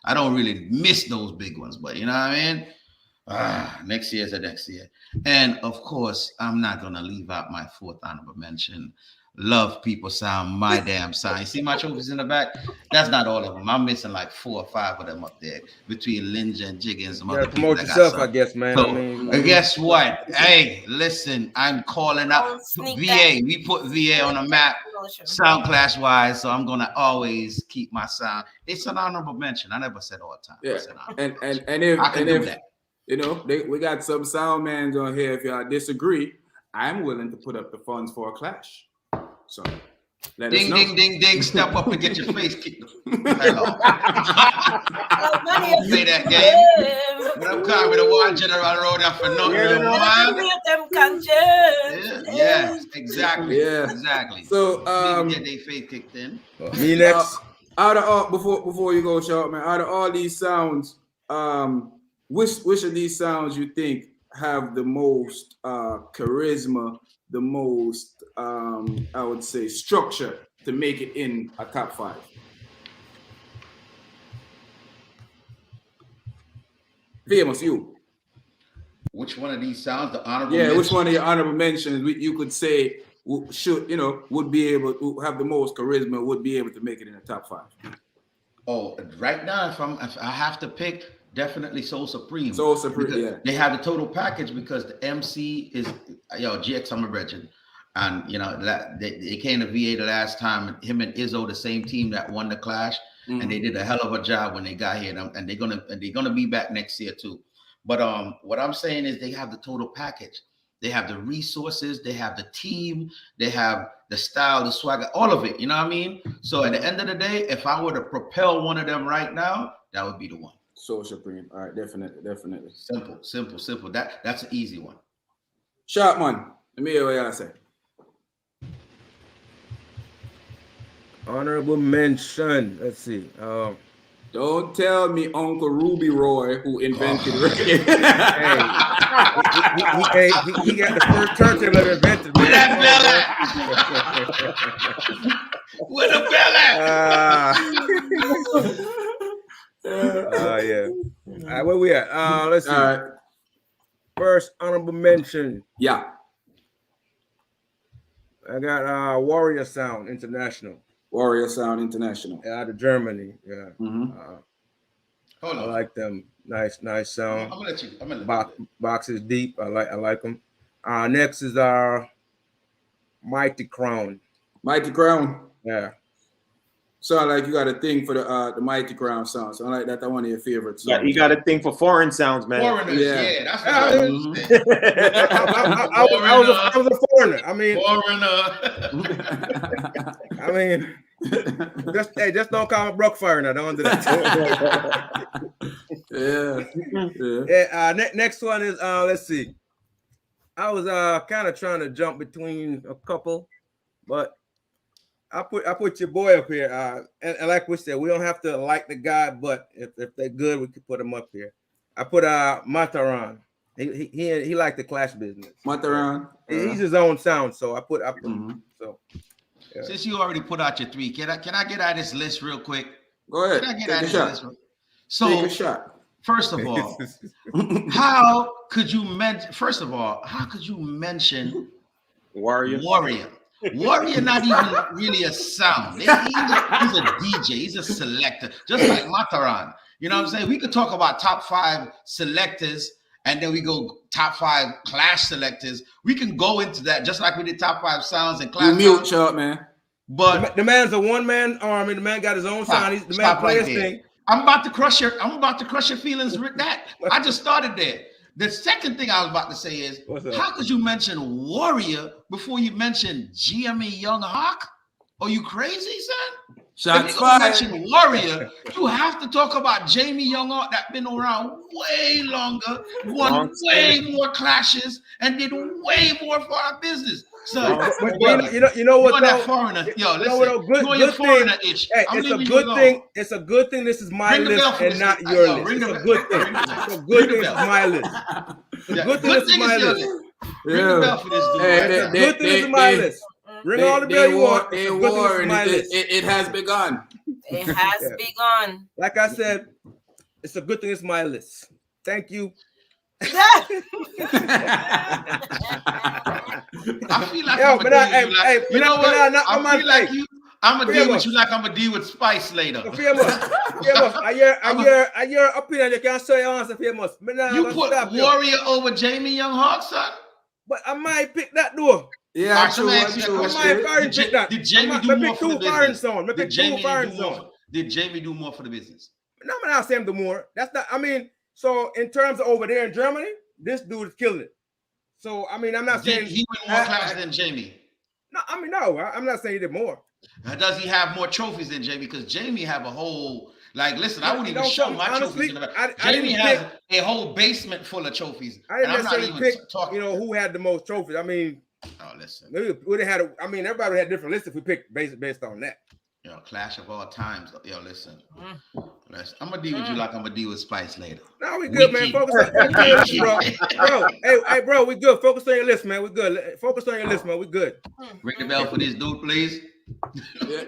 I don't really miss those big ones, but you know what I mean? Next year's the next year. And of course, I'm not going to leave out my 4th honorable mention. Love People Sound, my damn sound. You see my trophies in the back? That's not all of them. I'm missing like 4 or 5 of them up there between Linja and Jiggy and some other people. Promote yourself, I guess, man. So, guess what? Hey, listen, I'm calling out VA. We put VA on the map, sound clash wise. So I'm gonna always keep my sound. It's an honorable mention. I never said all the time. Yeah. And if we got some sound mans on here. If y'all disagree, I'm willing to put up the funds for a clash. So ding, ding, ding, ding. Step up and get your face kicked. Hello. Say that game. When I'm coming with a one general road up for nothing. Yes, exactly. Yeah. Exactly. So get their face kicked in. Me next. Out of all, before you go, Short Man, out of all these sounds, which of these sounds you think have the most charisma, the most I would say structure to make it in a top 5? Famous, you. Which one of these sounds? The honorable. Yeah, mentions? Which one of your honorable mentions you could say would be able to have the most charisma, would be able to make it in the top 5? Oh, right now, if I have to pick, definitely Soul Supreme. Soul Supreme, yeah. They have the total package because the MC is GX I'm a Bridget. And they came to VA the last time. Him and Izzo, the same team that won the clash, and they did a hell of a job when they got here. And they're gonna be back next year too. But what I'm saying is they have the total package. They have the resources, they have the team, they have the style, the swagger, all of it. You know what I mean? So at the end of the day, if I were to propel one of them right now, that would be the one. Soul Supreme. All right, definitely. Simple. That's an easy one. Sharp man. Let me hear what y'all say. Honorable mention. Let's see. Don't tell me Uncle Ruby Roy who invented reggae. he got the first turntable ever invented. With that belly. With a belly. Yeah. All right, where we at? Let's see. All right. First honorable mention. Yeah. I got Warrior Sound International. Warrior Sound International. Out of Germany. Yeah. Hold I on. like them. Nice sound. I'm gonna let you. Box is deep. I like them. Next is Mighty Crown. Mighty Crown. Yeah. Sound like you got a thing for the Mighty Crown sound. Sound like that's one of your favorite songs. Yeah, you got a thing for foreign sounds, man. Foreigners, Yeah. that's I was a foreigner. I mean, just don't call me Brookfire now. Don't do that. Yeah. Next one is let's see. I was kind of trying to jump between a couple, but I put your boy up here. And like we said, we don't have to like the guy, but if they're good, we could put them up here. I put Mataran. He liked the Clash business. Mataran. He's his own sound, so I put so. Yeah. Since you already put out your three, can I get out of this list real quick? Go ahead. Can I get Take out a of shot. this list? So Take a shot. First of all, how could you mention Warrior? Warrior not even really a sound. He's a DJ, he's a selector, just like Mataran. You know what I'm saying? We could talk about top 5 selectors, and then we go top 5 Clash selectors. We can go into that just like we did top 5 sounds and Clash. You mute, Sharp man. But the man's a one-man army. The man got his own sound. The man plays his thing. I'm about to crush your feelings with that. I just started there. The second thing I was about to say is, how could you mention Warrior before you mention GME Young Hawk? Are you crazy, son? Shots if you fired. mention Warrior, you have to talk about Jamie Young Hawk that been around way longer, won way more clashes, and did way more for our business. So you know what? That foreigner, yo, listen, good thing. Hey, it's a good thing. It's a good thing. This is my list and not your list. It's a good thing. It's a good thing. This is my list. It's a good thing. This is my list. Ring the bell for this dude. It's a good thing. This is my list. Ring all the bell you want. It has begun. It has begun. Like I said, it's a good thing. It's my list. Thank you. I feel like I'm gonna deal with you like I'm gonna deal with Spice later. Famous. I hear opinion. You can't say your answer, famous. You put Warrior over Jamie Young Hawk, son? But I might pick that door. Yeah, true. Did Jamie do more for the business? Did Jamie do more for the business? No, I'm not saying do more. That's not. I mean, so in terms of over there in Germany, this dude is killing it. So I mean, I'm not saying he went more class than Jamie. No, I mean, no, I'm not saying he did more. Does he have more trophies than Jamie? Because Jamie have a whole listen. I wouldn't even show my trophies. Jamie has a whole basement full of trophies. I didn't necessarily pick. Who had the most trophies? I mean, listen, we would have had. Everybody had different lists if we picked based on that. Clash of all times. Listen. I'm gonna deal with you like I'm gonna deal with Spice later. No, we good, man. Focus on your list, bro. Hey, bro, we good. Focus on your list, man. We good. Focus on your list, man. We good. Ring the bell for this dude, please. You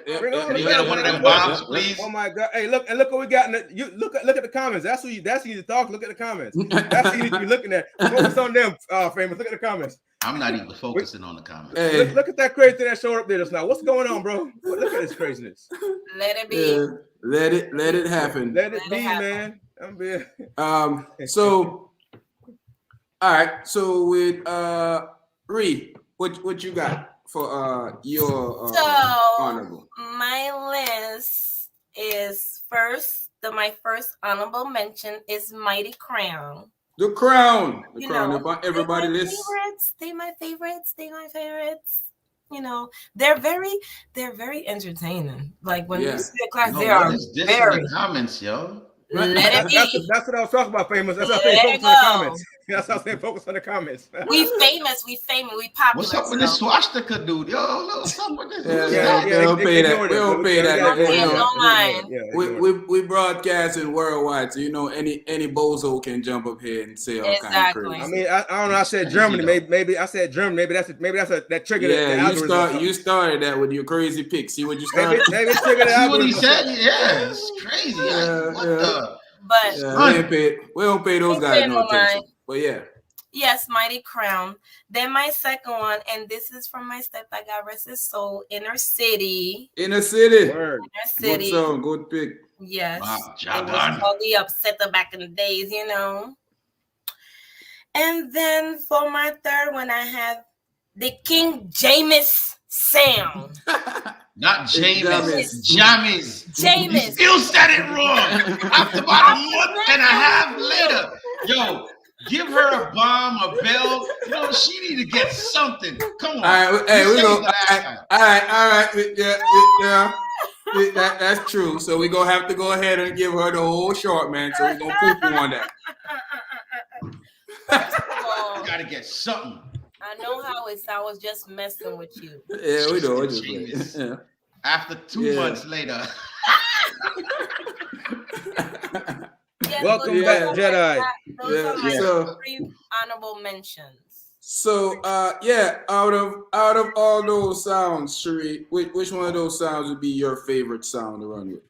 got one of them bombs, please. Oh my God! Hey, look what we got. Look at the comments. That's who you need to talk. Look at the comments. That's who you need to be looking at. Focus on them, famous. Look at the comments. I'm not even focusing on the comments. Hey. Look at that crazy thing that showed up there just now. What's going on, bro? Look at this craziness. Let it be. Let it happen. Let it be, man. I'm being. So, all right. So with Ree, what you got for your honorable? My list is my first honorable mention is Mighty Crown. The Crown. The You Crown. know, If everybody they my listens. favorites. They my favorites. They my favorites. You know, they're very entertaining. Like when Yeah. you see a class, No, they what are is this very. in the comments, yo? Let it be. That's what I was talking about, famous. That's what I Let say. it Focus on the go. comments. That's what I say. Focus on the comments. We famous, we popular. What's up with this swastika dude? Yo, what's up with this? We don't pay that. We don't pay that. We broadcasting worldwide, so you know any bozo can jump up here and say all kinds of crazy. I mean, I don't know. I said Germany. Maybe I said Germany. Maybe that's that triggered. Yeah, you started that with your crazy pick. See what you started? Maybe it's triggered. See what he said? Yeah, it's crazy. What the? But we don't pay those guys no attention. But yeah. Yes, Mighty Crown. Then my second one, and this is from my stepdad, God rest his soul, Inner City. Inner City. Inner City. Good song, good pick. Yes. Wow, it was called The Upsetter back in the days, you know. And then for my third one, I have the King James sound. Not James. James. James. You still said it wrong. After about a month and a half later. Yo, give her a bomb, a bell. You know, she need to get something. Come on. All right, hey, we go. All right. Yeah. That's true. So we're gonna have to go ahead and give her the whole short, man. So we're gonna poop on that. You gotta get something. I know how it's. I was just messing with you. Yeah, we know. Yeah. After 2 months later. Welcome back, Jedi. Those are my 3 honorable mentions. So, out of all those sounds, Cherie, which one of those sounds would be your favorite sound to run with?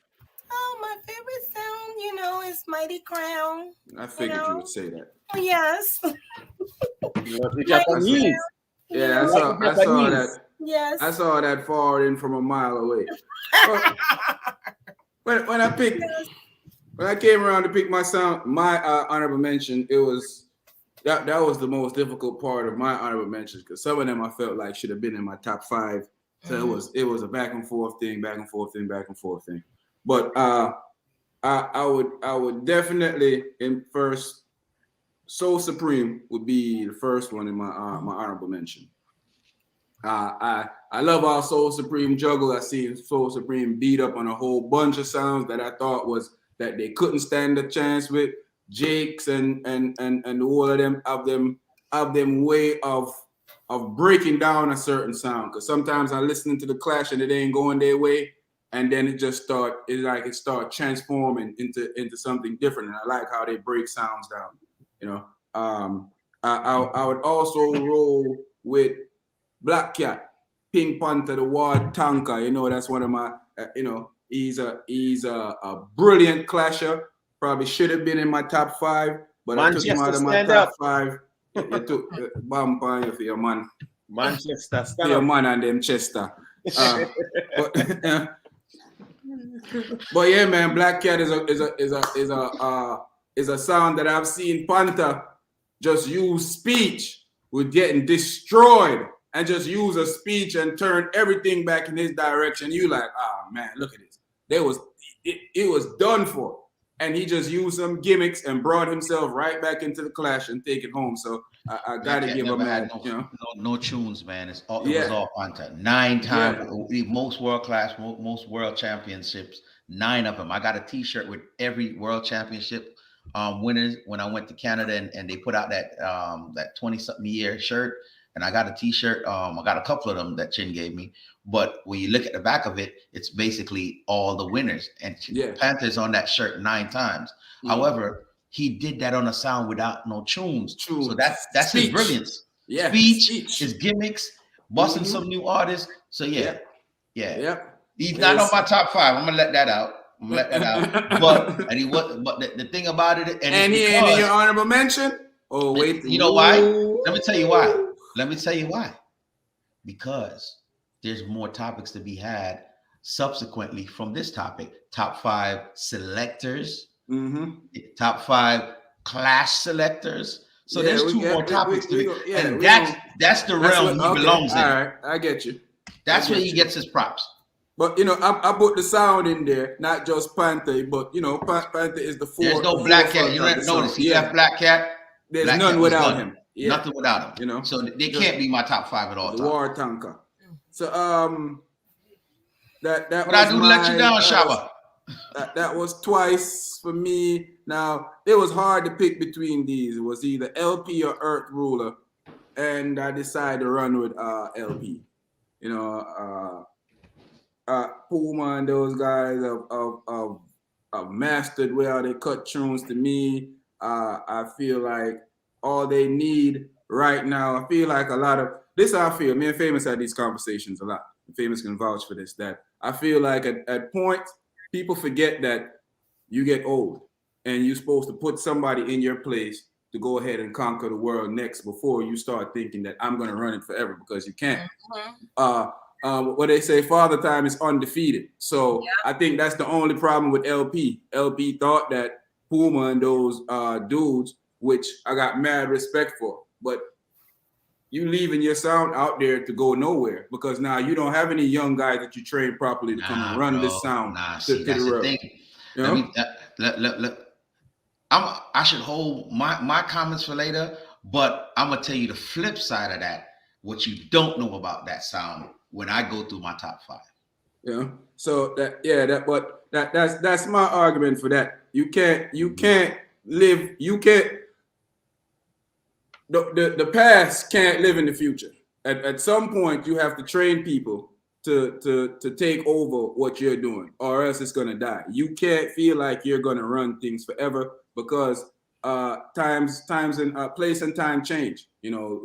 Oh, my favorite sound, is Mighty Crown. I figured you would say that. Yes. Japanese. Yeah, I saw that. Yes. I saw that forwarding from a mile away. When I came around to pick my sound, my honorable mention, it was that was the most difficult part of my honorable mentions because some of them I felt like should have been in my top 5. So it was a back and forth thing. But I would definitely in first. Soul Supreme would be the first one in my my honorable mention. I love our Soul Supreme juggle. I see Soul Supreme beat up on a whole bunch of sounds that I thought was that they couldn't stand a chance with. Jake's and all of them way of breaking down a certain sound. Because sometimes I listening to the Clash and it ain't going their way, and then it start transforming into something different. And I like how they break sounds down. I would also roll with Black Cat, Pink Panther, the Ward Tanker. That's one of my. He's a brilliant clasher. Probably should have been in my top 5, but I took him out of my top 5. You took bomb on for your man. Manchester, stand your man and them Chester. But yeah, man, Black Cat is a sound that I've seen Panther just use speech with getting destroyed and just use a speech and turn everything back in his direction. You like, man, look at this. It was done for. And he just used some gimmicks and brought himself right back into the Clash and take it home. So I got to give him that. No tunes, man. It was all Panther. 9 times, most world class, most world championships, 9 of them. I got a T-shirt with every world championship winners when I went to Canada, and they put out that 20-something year shirt. And I got a T-shirt. I got a couple of them that Chin gave me. But when you look at the back of it, it's basically all the winners. And Panther's on that shirt 9 times. However, he did that on a sound without no tunes. So that's his brilliance. Yeah. Speech, his gimmicks, busting some new artists. So yeah. He's not on my top 5. I'm gonna let that out. But the thing about it, and he ain't in your honorable mention. Oh wait, you know why? Let me tell you why. Because there's more topics to be had subsequently from this topic. Top 5 selectors, top 5 Clash selectors. So there's 2 more topics to be. And that's the realm he belongs in. All right, I get you. That's where he gets his props. But I put the sound in there, not just Panther, but Panther is the 4th. There's no Black Cat. You don't notice he left Black Cat. there's Black none Cat was without done. him. Yeah. Nothing without him. You know, so they can't be my top 5 at all the time. war tanker. So that But was I do my, let you down, Shabba. That was twice for me. Now it was hard to pick between these. It was either LP or Earth Ruler, and I decided to run with LP. You know, Puma and those guys have mastered where they cut tunes. To me, I feel like all they need right now. I feel like a lot of this. I feel me and Famous had these conversations a lot. Famous can vouch for this. That I feel like at points people forget that you get old and you're supposed to put somebody in your place to go ahead and conquer the world next before you start thinking that I'm going to run it forever, because you can't. What they say, father time is undefeated. So I think that's the only problem with LP. LP thought that Puma and those dudes, which I got mad respect for, but you leaving your sound out there to go nowhere, because now you don't have any young guys that you train properly to come and run this sound See, that's the thing. You know? I should hold my comments for later, but I'm gonna tell you the flip side of that. What you don't know about that sound when I go through my top 5. Yeah. So that's my argument for that. You can't live. You can't. The past can't live in the future. At some point, you have to train people to take over what you're doing, or else it's gonna die. You can't feel like you're gonna run things forever, because times and place and time change. You know,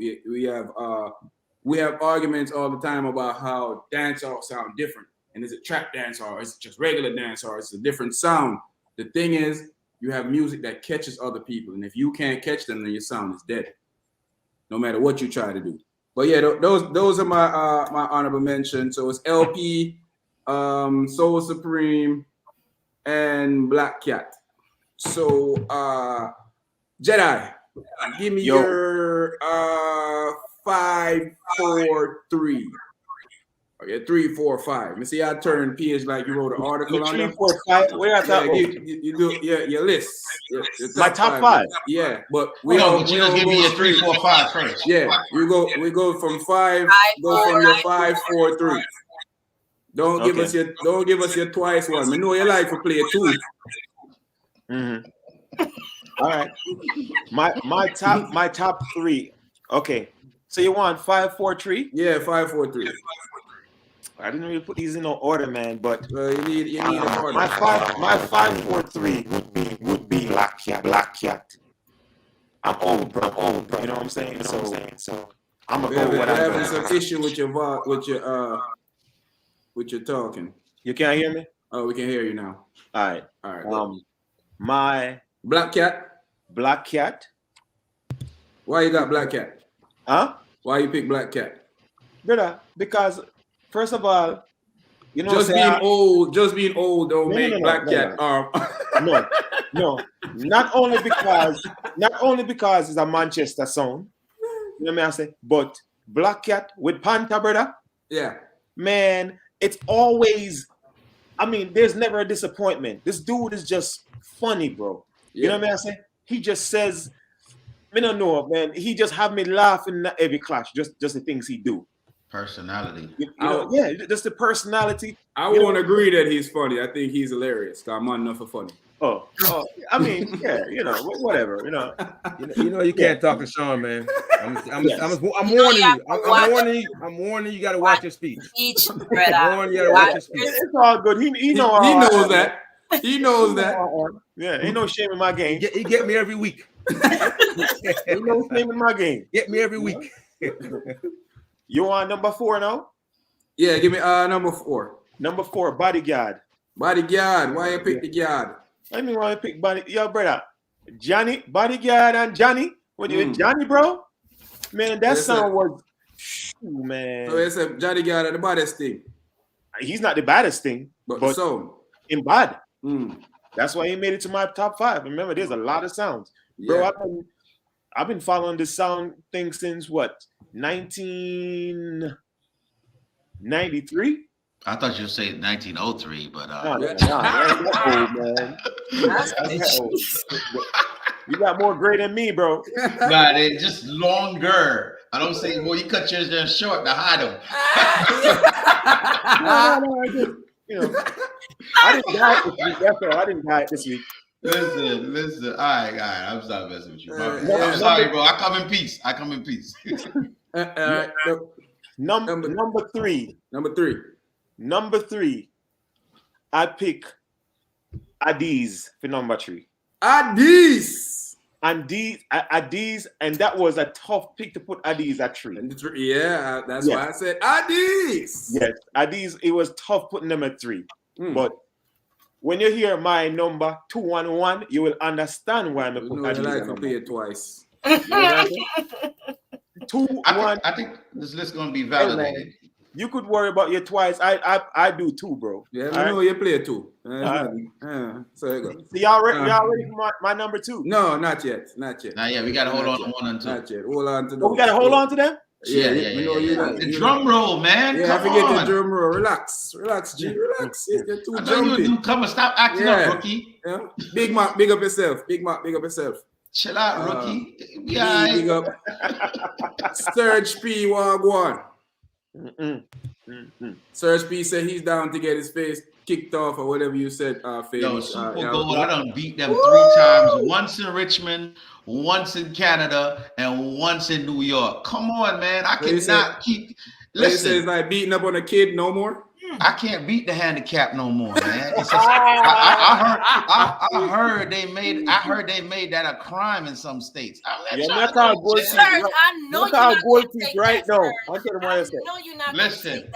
we have arguments all the time about how dancehall sound different, and is it trap dancehall, or is it just regular dancehall? It's a different sound. The thing is, you have music that catches other people, and if you can't catch them, then your sound is dead, no matter what you try to do. But yeah, those are my my honorable mentions. So it's LP, Soul Supreme, and Black Cat. So Jedi, give me your 5, 4, 3. Okay, 3, 4, 5. Let me see. I turned page like you wrote an article on 3, them. 4, 5. Where at that? You do your list. My top 5. Yeah, but you just give me your 3, 4, 5 first. Yeah, we go from 5. Go from your 5, 4, 3. Don't give us your twice one. I know you like to play 2. Mm-hmm. All right. My top 3. Okay. So you want 5, 4, 3? Yeah, 5, 4, 3. I didn't really put these in no order, man. But you need an order. My 5, 4, 3 would be Black Cat. I'm old, bro. You know what I'm saying? So I'm gonna go with what I'm having some issue with your talking. You can't hear me? Oh, we can hear you now. All right. My Black Cat. Why you got Black Cat? Huh? Why you pick Black Cat? Brother, because first of all, you know, just being old don't make Black Cat. No. Not only because it's a Manchester sound, you know what I say, but Black Cat with Panther, brother. Yeah. Man, it's always, I mean, there's never a disappointment. This dude is just funny, bro. You know what I say? He just says, I don't know, man. He just have me laughing at every clash, just the things he do. Personality. Just the personality. I won't agree that he's funny. I think he's hilarious. I'm not enough for funny. Oh, I mean, yeah, whatever, you can't talk to Sean, man. I'm warning you. I'm warning you. You got to watch your speech. I'm warning you. Got to watch your speech. It's all good. He knows that. He knows that. Yeah, ain't no shame in my game. He get me every week. Ain't no shame in my game. Get me every week. You on number 4 now? Yeah, give me number 4. Number 4, Bodyguard. Bodyguard. Why you pick the guard? I mean, why you pick Yo, brother. Johnny, Bodyguard and Johnny. What do you Johnny, bro? Man, that song was man. So it's a Johnny Guard the baddest thing. He's not the baddest thing, but so in bad. That's why he made it to my top 5. Remember, there's a lot of sounds. Bro, I've been following this sound thing since what? 1993? I thought you would say 1903, but no, that's old, man. That's old. You got more gray than me, bro. Nah, they just longer. I don't say, well, you cut yours just short to hide them. No, I just, you know, I didn't die this week. That's all. I didn't die this week. Listen. All right. I'm sorry messing with you. Yeah. I'm sorry, bro. I come in peace. Number three. Number three. I pick Adiz for number 3. Adiz, and that was a tough pick to put Adiz at 3. Yeah, that's why I said Adiz. Yes, Adiz. It was tough putting them at 3, but when you hear my number 211, you will understand why I'm put Adiz. You like to play it twice. 2-1. I think this list gonna be validated. You could worry about your twice. I do too, bro. Yeah, I know you play too. So you go. So y'all ready for my number 2? No, not yet. Nah, yeah, we gotta hold on to 1 and 2. Not yet. Hold on to those. Oh, we gotta hold on to them? Yeah. The drum roll, man. Yeah, Come forget on. the drum roll. Relax, G. Relax. You're too I know you jumpy. do. Come on, stop acting up, rookie. Yeah. Big Mac, big up yourself. Big Mac, big up yourself. Chill out, rookie. Big up. Surge P, Wagwan. Serge P said he's down to get his face kicked off or whatever you said. Yo, Super Gold, I done beat them 3 times. Once in Richmond, once in Canada, and once in New York. Come on, man. I cannot keep. Listen, it's like beating up on a kid no more. I can't beat the handicap no more, man. I heard they made that a crime in some states. You're not called gold teeth. I know you're not gold teeth right now. I'll tell you what I said. No, you're not. Listen,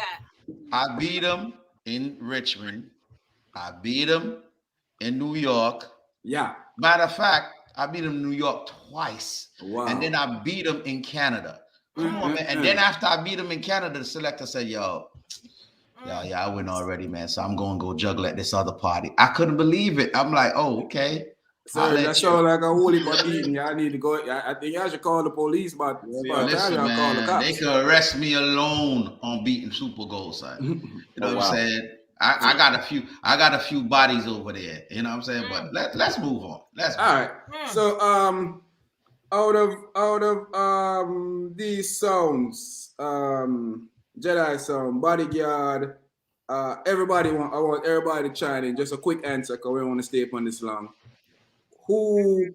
I beat them in Richmond. I beat them in New York. Yeah. Matter of fact, I beat them in New York twice. Wow. And then I beat them in Canada. Come on, man. And then after I beat them in Canada, the selector said, I win already, man. So I'm going to go juggle at this other party. I couldn't believe it. I'm like, oh, okay. So that sounds like a holy beating. Y'all need to go. I think y'all should call the police, but listen, man, call the cops. They could arrest me alone on beating Super Gold, son. You know what I'm saying? I got a few bodies over there. You know what I'm saying? But let's move on. All right. So out of these songs, Jedi song, Bodyguard, I want everybody to chime in. Just a quick answer because we don't want to stay up on this long. Who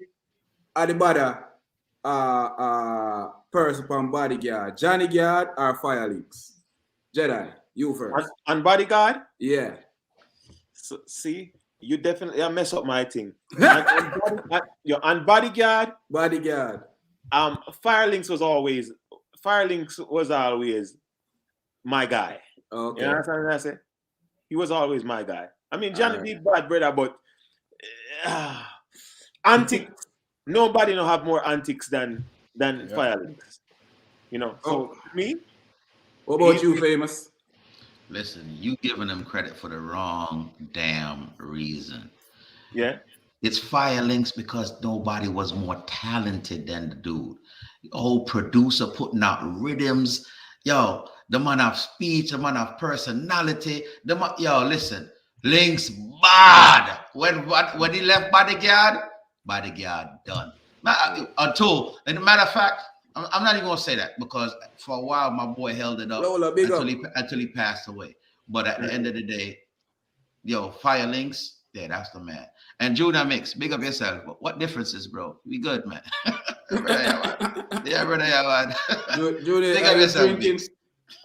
are the better person from Bodyguard? Johnny Guard or Firelinks? Jedi, you first. On Bodyguard? Yeah. So, see, you definitely mess up my thing. On Bodyguard. Firelinks was always my guy. Okay. You understand what I say? He was always my guy. I mean, Johnny did bad, brother, but antics. Nobody don't have more antics than Firelinks. You know. So me. What about you, Famous? Listen, you giving them credit for the wrong damn reason. Yeah. It's Firelinks because nobody was more talented than the dude. The old producer putting out rhythms. Yo, the man of speech, the man of personality. Listen, Links bad. When he left Bodyguard done. Until, and a matter of fact, I'm not even gonna say that because for a while my boy held it up until he passed away. But at the end of the day, Firelinks, that's the man. And Junior Mix, big up yourself. What differences, bro? We good, man. Yeah, brother, man. Junior,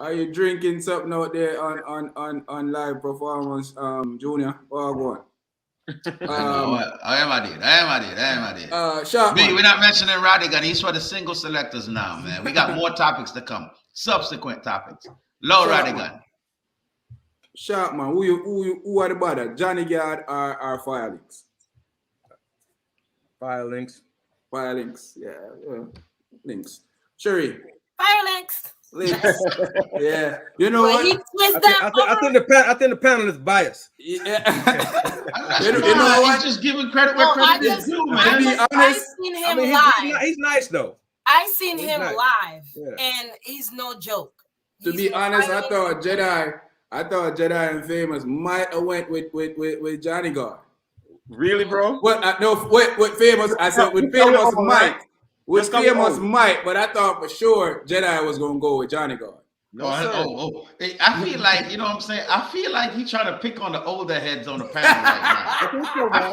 are you drinking something out there on live performance, Junior? Oh, go on. I am I did. We're not mentioning Radigan. He's for the single selectors now, man. We got more topics to come. Subsequent topics. Low Radigan. Sharp man, who are the better? Johnny Guard or Firelinks? Firelinks, yeah. Links. Sherry. Firelinks. Yeah, you know what? I think the panel is biased. Yeah. you know what? He's just giving credit where credit is due, man. To be honest, I've seen him live. He's nice though. I've seen him live, and he's no joke. To be honest, I thought Jedi and Famous might have went with Johnny Guard. Really, bro? What? No, what famous? I said with famous Mike. With Just come famous on. Mike, but I thought for sure Jedi was gonna go with Johnny God. No, sir. Hey, I feel like, you know what I'm saying? I feel like he's trying to pick on the older heads on the panel right now.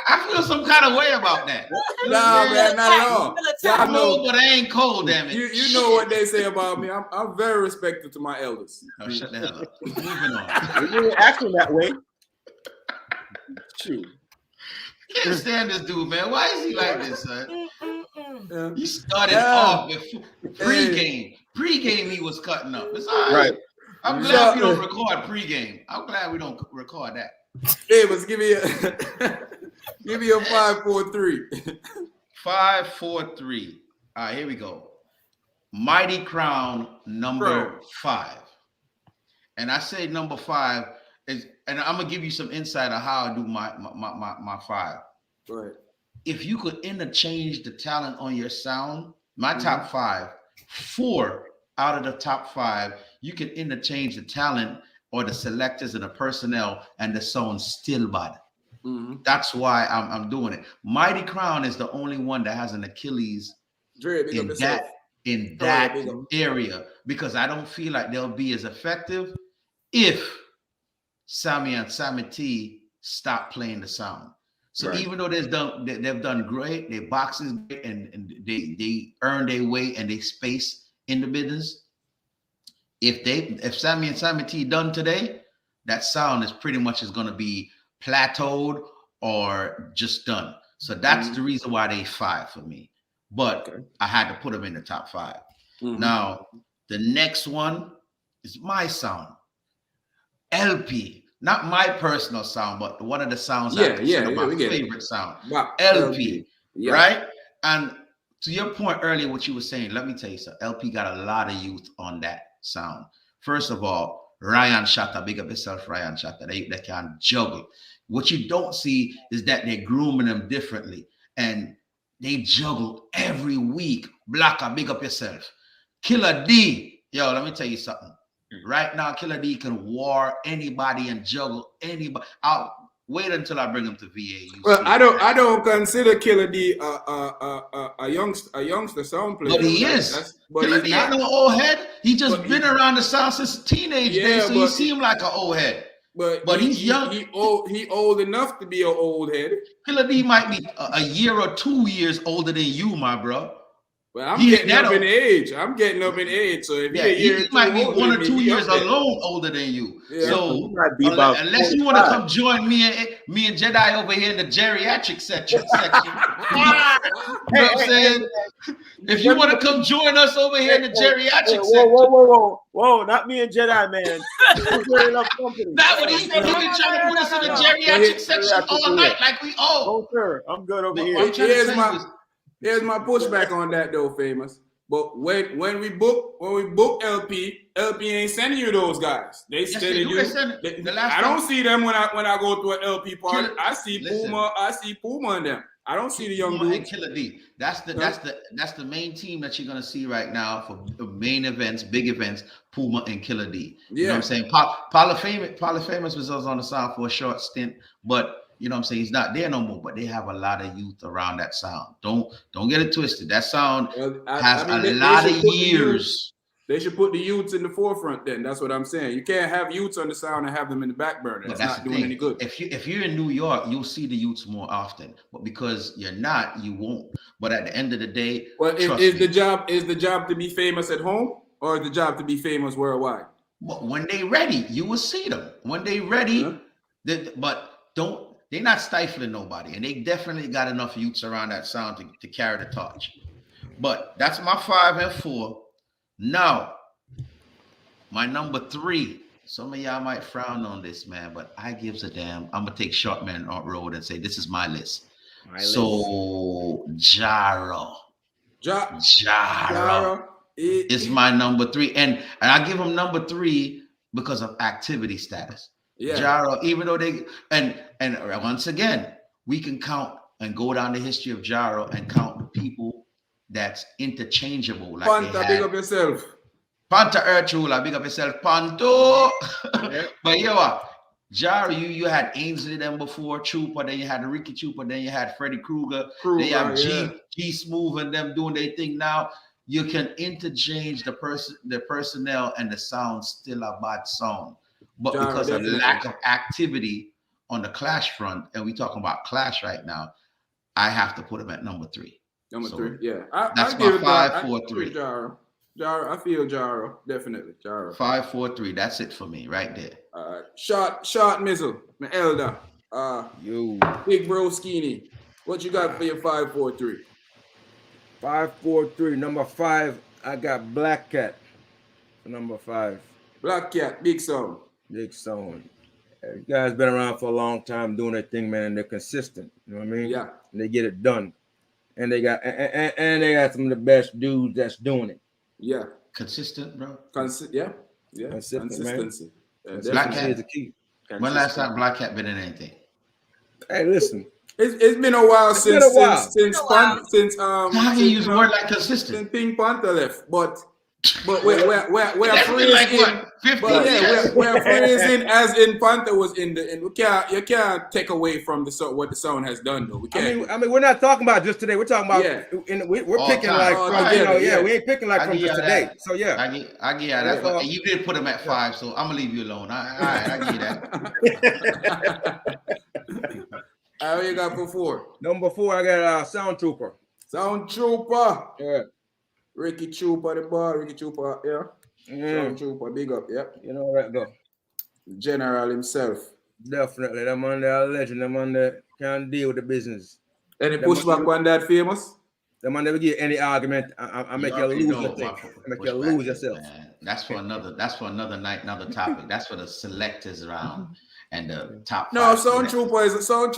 I feel some kind of way about that. Nah, man, not at all. I know, but I ain't cold, damn it. You know what they say about me. I'm very respectful to my elders. Oh, shut the hell up. Moving on. You ain't acting that way. Shoot. I can't stand this dude, man. Why is he like this, son? Yeah. He started off with pregame. Pregame, he was cutting up. It's all right. I'm glad we don't record pregame. I'm glad we don't record that. Davis, give me a 5-4-3. 5-4-3. All right, here we go. Mighty Crown number 5. And I say number 5 is, and I'm gonna give you some insight on how I do my 5. Right. If you could interchange the talent on your sound, my top 5, 4 out of the top 5, you can interchange the talent or the selectors and the personnel, and the sound still bad. That's why I'm doing it. Mighty Crown is the only one that has an Achilles in that area, because I don't feel like they'll be as effective if Sammy and Sammy T stop playing the sound. So even though they've done great, their boxes great, and they earn their way and they space in the business. If Sammy and Sammy T done today, that sound is pretty much is going to be plateaued or just done. So that's the reason why they 5 for me. But I had to put them in the top 5. Now the next one is my sound, LP. Not my personal sound, but one of the sounds I consider my favorite sound. LP, right? And to your point earlier, what you were saying, let me tell you something. LP got a lot of youth on that sound. First of all, Ryan Shatta, big up yourself, Ryan Shatta. They can juggle. What you don't see is that they're grooming them differently. And they juggle every week. Blacker, big up yourself. Killer D, yo, let me tell you something. Right now, Killer D can war anybody and juggle anybody. I'll wait until I bring him to VA. Well, I don't consider Killer D a youngster sound player. But he is. Killer D ain't no old head. He just been around the sound since teenage days, so he seemed like an old head. But he's young. He old enough to be an old head. Killer D might be a year or 2 years older than you, my bro. Well, I'm getting up in age. So if he might be 1 or 2 years alone older than you. Yeah. So unless you want to come join me and Jedi over here in the geriatric section. You know what I'm saying? If you want to come join us over here in the geriatric section. Whoa, not me and Jedi, man. Not what he said. He been trying to put us in the geriatric section all night like we all. Oh, sir. I'm good over here. Here's my pushback on that though, famous. But when we book LP ain't sending you those guys. They sending you. I don't see them when I go to an LP party. I see Puma and them. I don't see the young dudes. And Killer D. That's the main team that you're gonna see right now for main events, big events. Puma and Killer D. You know what I'm saying? Paula Famous was on the sound for a short stint, but you know what I'm saying? He's not there no more, but they have a lot of youth around that sound. Don't get it twisted. That sound has a lot of years. They should put the youths in the forefront then. That's what I'm saying. You can't have youths on the sound and have them in the back burner. That's not doing any good. If you're in New York, you'll see the youths more often. But because you're not, you won't. But at the end of the day, is the job to be famous at home or is the job to be famous worldwide? But when they ready, you will see them. When they ready, they're not stifling nobody, and they definitely got enough youths around that sound to carry the torch. But that's my 5 and 4. Now, my number 3. Some of y'all might frown on this, man, but I gives a damn. I'm gonna take Shortman Road and say this is my list. Jaro is my number 3, and I give him number 3 because of activity status. Jaro, even though they and once again, we can count and go down the history of Jaro and count the people that's interchangeable. Like Panta, big up yourself. Panta Erchula, big up yourself, Panto. But Jara, you had Ainsley them before Trooper, then you had Ricky Trooper, then you had Freddy Krueger, then you have G Smooth and them doing their thing. Now you can interchange the personnel and the sound still a bad sound. But Jara, because of lack of activity on the Clash front, and we talking about Clash right now, I have to put him at number 3. Number 3, yeah. That's my 5, 4, 3. Jara, I feel Jara, definitely Jara. 5, 4, 3. That's it for me, right there. Short Mizzle, my elder. You Big Bro Skinny. What you got for your 5, 4, 3? 5, 4, 3. Number 5, I got Black Cat. Number 5. Black Cat, big song. Big song. You guys been around for a long time doing their thing, man, and they're consistent. You know what I mean? Yeah. And they get it done. And they got and they got some of the best dudes that's doing it. Yeah. Consistent, bro. Yeah. Consistency. Black Cat is the key. When last time Black Cat been in anything? Hey, listen. It's been a while since how can you use a word like consistent? Since Pink Panther left, but we're freezing like in. We're freezing as in Panther was in the. And you can't take away from what the sound has done though. We can't. I mean, we're not talking about just today. We're talking about. We're picking time. Like from we ain't picking like from just today. That. So yeah, I get that. You did put him at 5, so I'm gonna leave you alone. I get that. How you got for 4? Number 4, I got Sound Trooper. Sound Trooper. Yeah. Ricky Trooper, the ball. Ricky Trooper, yeah. Sound Trooper, big up, yeah. You know where that go. General himself. Definitely. That man there a legend. That man there can't deal with the business. Any pushback when that famous? That man never get any argument. I make you lose your thing. I make you lose yourself. Man. That's for another night, another topic. That's for the selectors round. And the top. No, Sound Trooper is a sound.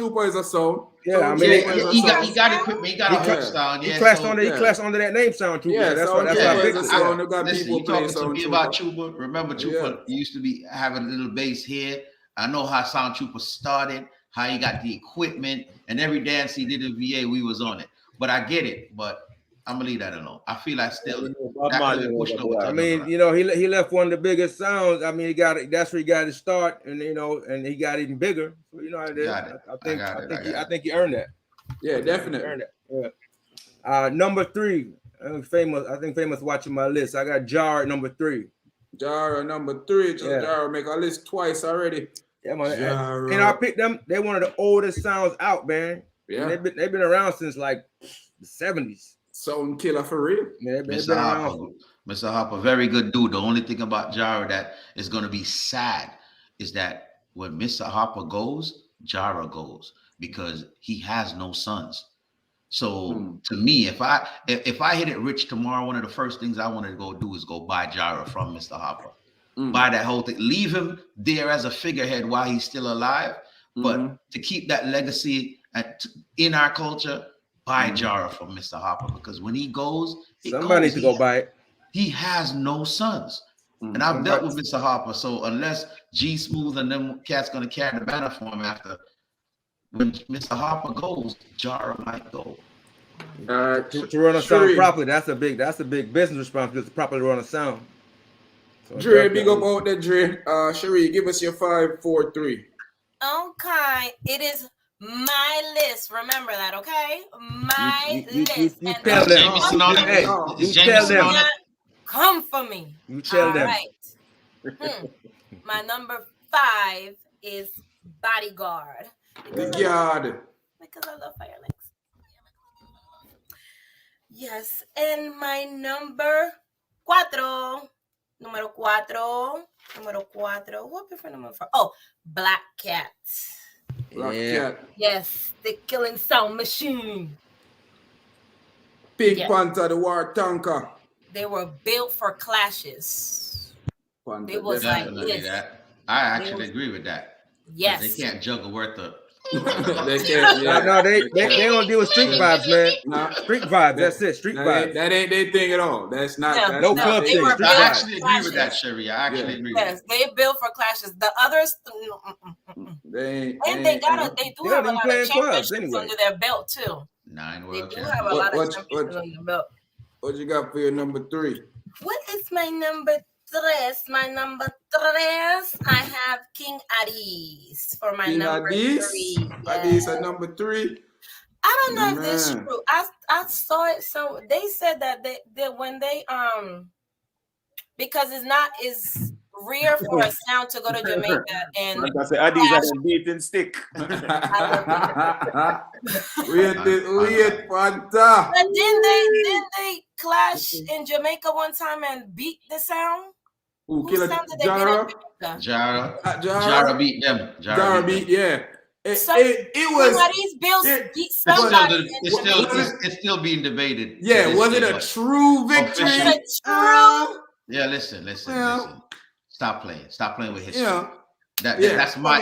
Yeah, I mean, he got equipment. He got a hook sound. He clashed under that name, Sound Trooper. Yeah, that's why I picked it. Listen, you talking to me about Trooper? Remember, Trooper used to be having a little bass here. I know how Sound Trooper started, how he got the equipment, and every dance he did in VA, we was on it. But I get it. But I'm gonna leave that alone. I feel like still. I mean, you know, he left one of the biggest sounds. I mean, that's where he got to start, and you know, and he got even bigger. So you know, I think he earned that. Yeah, definitely. Earned that. Yeah. Number 3, I think famous watching my list. I got Jar at number 3. Jar number 3. Jar make our list twice already. Yeah, man. And I picked them. They're one of the oldest sounds out, man. Yeah, they've been around since like the 70s. Sound killer for real. Yeah, Mr. Harper, very good dude. The only thing about Jara that is going to be sad is that when Mr. Harper goes, Jara goes because he has no sons. So to me, if I hit it rich tomorrow, one of the first things I want to go do is go buy Jara from Mr. Harper. Buy that whole thing. Leave him there as a figurehead while he's still alive. But to keep that legacy in our culture, buy Jara from Mr. Harper because when he goes, somebody needs to go buy it. He has no sons. And I've dealt with Mr. Harper. So unless G Smooth and them cats gonna carry the banner for him after when Mr. Harper goes, Jara might go. To run a sound properly, that's a big business responsibility to properly run a sound. So Dre, big up out there, Dre. Cherie, give us your 5, 4, 3. Okay, it is my list. Remember that, okay? My list. You tell them. You tell them. Come for me. You tell them. Right. My number 5 is Bodyguard. The guard. Because I love Fire Links. Yes, and my number 4. Número 4. What prefer number 4? Oh, Black Cat. Black Cat. Yes, the killing sound machine. Pink Panther, the war tanker. They were built for clashes. Panther, it was definitely like this. That. I actually agree with that. Yes. They can't juggle worth of. They can't. Yeah. No, they don't deal with street vibes, man. No. Street vibes. That's it. Street vibes. That ain't their thing at all. That's not. No club thing. I actually agree with that, Cherie. I actually agree. Yes, they built for clashes. The others, they do have a lot of championships under their belt too. 9 world champions. They do have a lot of championships under their belt. What you got for your number 3? What is my number tres. My number tres. I have King Addies for my King number Addies. three. Addies at number 3. I don't know if this is Man. true. I saw it. So they said that they when they because it's rare for a sound to go to Jamaica and Like I said, Addies are the beating stick. Wait, Fanta. But didn't they clash in Jamaica one time and beat the sound? Who Whose killed sound did they beat Jara? in Jamaica? Jara beat them. Jara beat, yeah. It King was. Addies Bills it- beat It's somebody. it's still being debated. Yeah, was it a true victory? Was it true? Yeah, listen. Stop playing with history. Yeah. That's my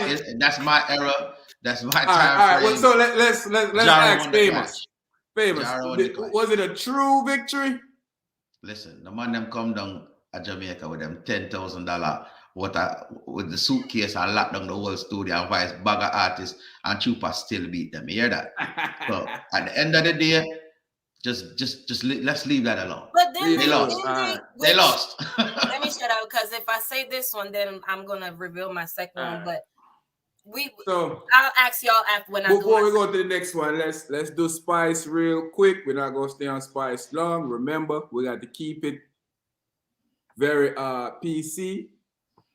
era. That's my time. All right. Well, so let's ask Famous. Jara won the clash. Was it a true victory? Listen, the man them come down at Jamaica with them $10,000 with the suitcase and lock down the whole studio and vice bag of artists and Chupa still beat them. You hear that? So at the end of the day, just let's leave that alone. But then They lost. They lost. Let me shut up because if I say this one, then I'm gonna reveal my second one. But I'll ask y'all after when I before we go to the next one, let's do Spice real quick. We're not gonna stay on Spice long. Remember, we got to keep it very PC.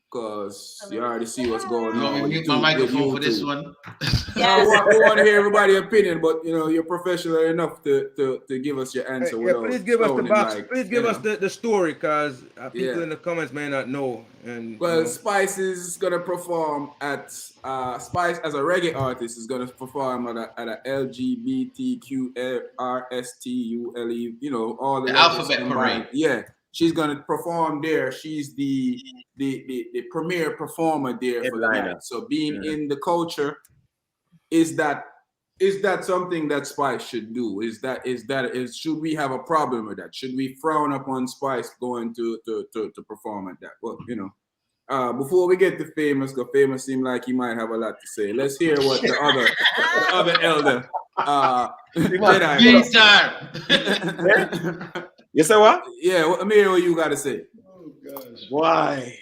Because you already see what's going on. You mute my microphone for this one. Yeah. We want to hear everybody's opinion, but you're professional enough to give us your answer. Please give us the box. Please give us the the story, because people in the comments may not know. And Spice is gonna perform at Spice as a reggae artist is gonna perform at a LGBTQRSTULE. All the alphabet combined. parade. Yeah. She's gonna perform there. She's the premier performer there for the night. So being in the culture, is that something that Spice should do? Should we have a problem with that? Should we frown upon Spice going to perform at that? Well, before we get to Famous, because Famous seemed like he might have a lot to say. Let's hear what the other elder Jedi. You say what? Yeah, let me hear what you got to say. Oh gosh. Why?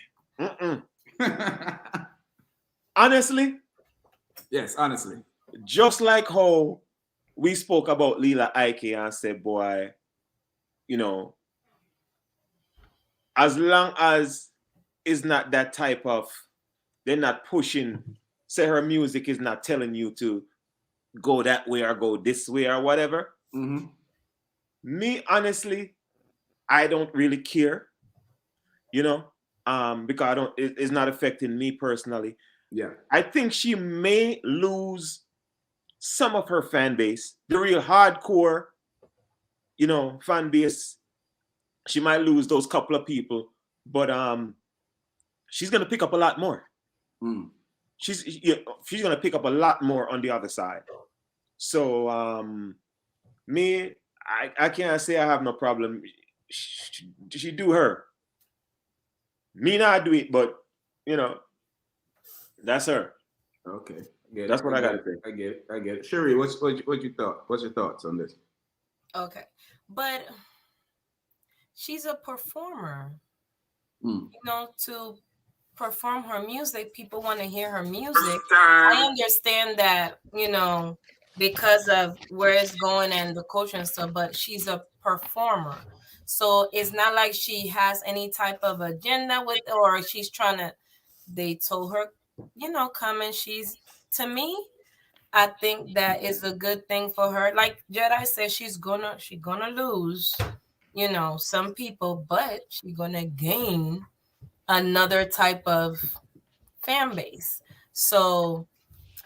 Honestly? Yes, honestly. Just like how we spoke about Lila Ike and said, boy, as long as it's not that type of, they're not pushing, say her music is not telling you to go that way or go this way or whatever. Mm-hmm. Me, honestly, I don't really care, because it's not affecting me personally. Yeah. I think she may lose some of her fan base, the real hardcore, fan base. She might lose those couple of people, but she's gonna pick up a lot more. Mm. She's gonna pick up a lot more on the other side. So me, I can't say I have no problem. She do her. Me not do it, but that's her. Okay. That's what I gotta say. I get it. Sherry, what you thought? What's your thoughts on this? Okay, but she's a performer. To perform her music, people want to hear her music. I understand that, because of where it's going and the culture and stuff, but she's a performer. So it's not like she has any type of agenda with, or she's trying to, they told her, come, and to me, I think that is a good thing for her. Like Jedi said, she's gonna lose, some people, but she's gonna gain another type of fan base. So,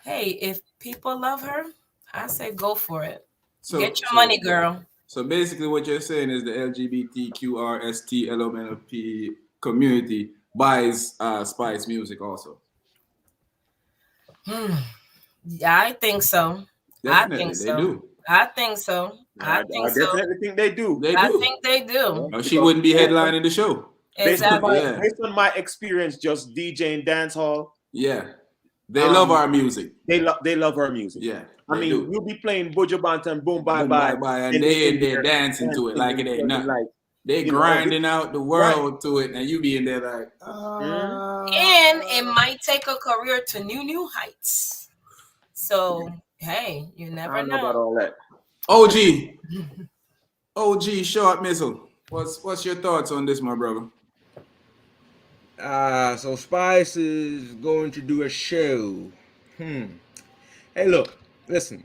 hey, if people love her, I say go for it. Get your money, girl. So basically what you're saying is the LGBTQRSTLMNP community buys Spice music also. Yeah, I think so. Definitely, I think so. They do. I think so. I definitely think they do. I think they do. Or she wouldn't be headlining the show. Exactly. Based on my experience, just DJing dance hall. Yeah. They love our music. They love our music. Yeah. I mean, you'll be playing Buju Banton, Boom Bye Bye, and they're dancing to it like it ain't nothing. Like, They grinding out the world to it, and you be in there like, and it might take a career to new heights. So hey, you never I don't know about know. all that. OG short missile. What's your thoughts on this, my brother? So Spice is going to do a show. Hey, look, listen.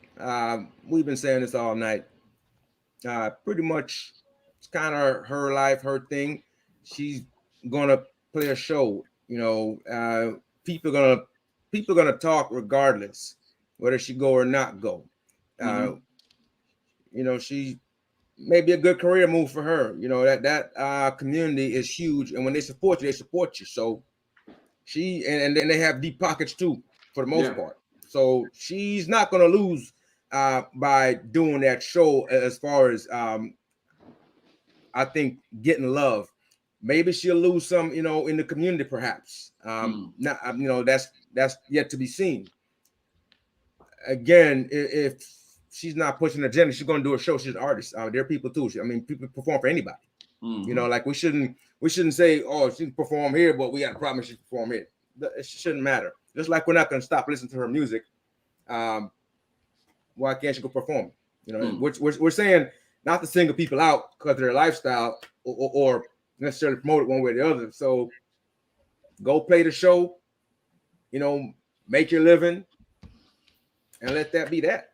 We've been saying this all night. Pretty much, it's kind of her life, her thing. She's gonna play a show. You know, people gonna talk regardless, whether she go or not go. You know, she may be a good career move for her. You know, that community is huge, and when they support you, they support you. So she and then they have deep pockets too, for the most part. So she's not gonna lose by doing that show as far as I think getting love. Maybe she'll lose some, you know, in the community, perhaps. Not, you know, that's yet to be seen. Again, if she's not pushing an agenda, she's going to do a show. She's an artist. There are people too. I mean, people perform for anybody. You know, like we shouldn't say, oh, she perform here, but we got a problem. She perform here. It shouldn't matter. Just like we're not going to stop listening to her music. Why can't she go perform? You know, we're saying not to single people out because of their lifestyle or necessarily promote it one way or the other. So go play the show, you know, make your living, and let that be that.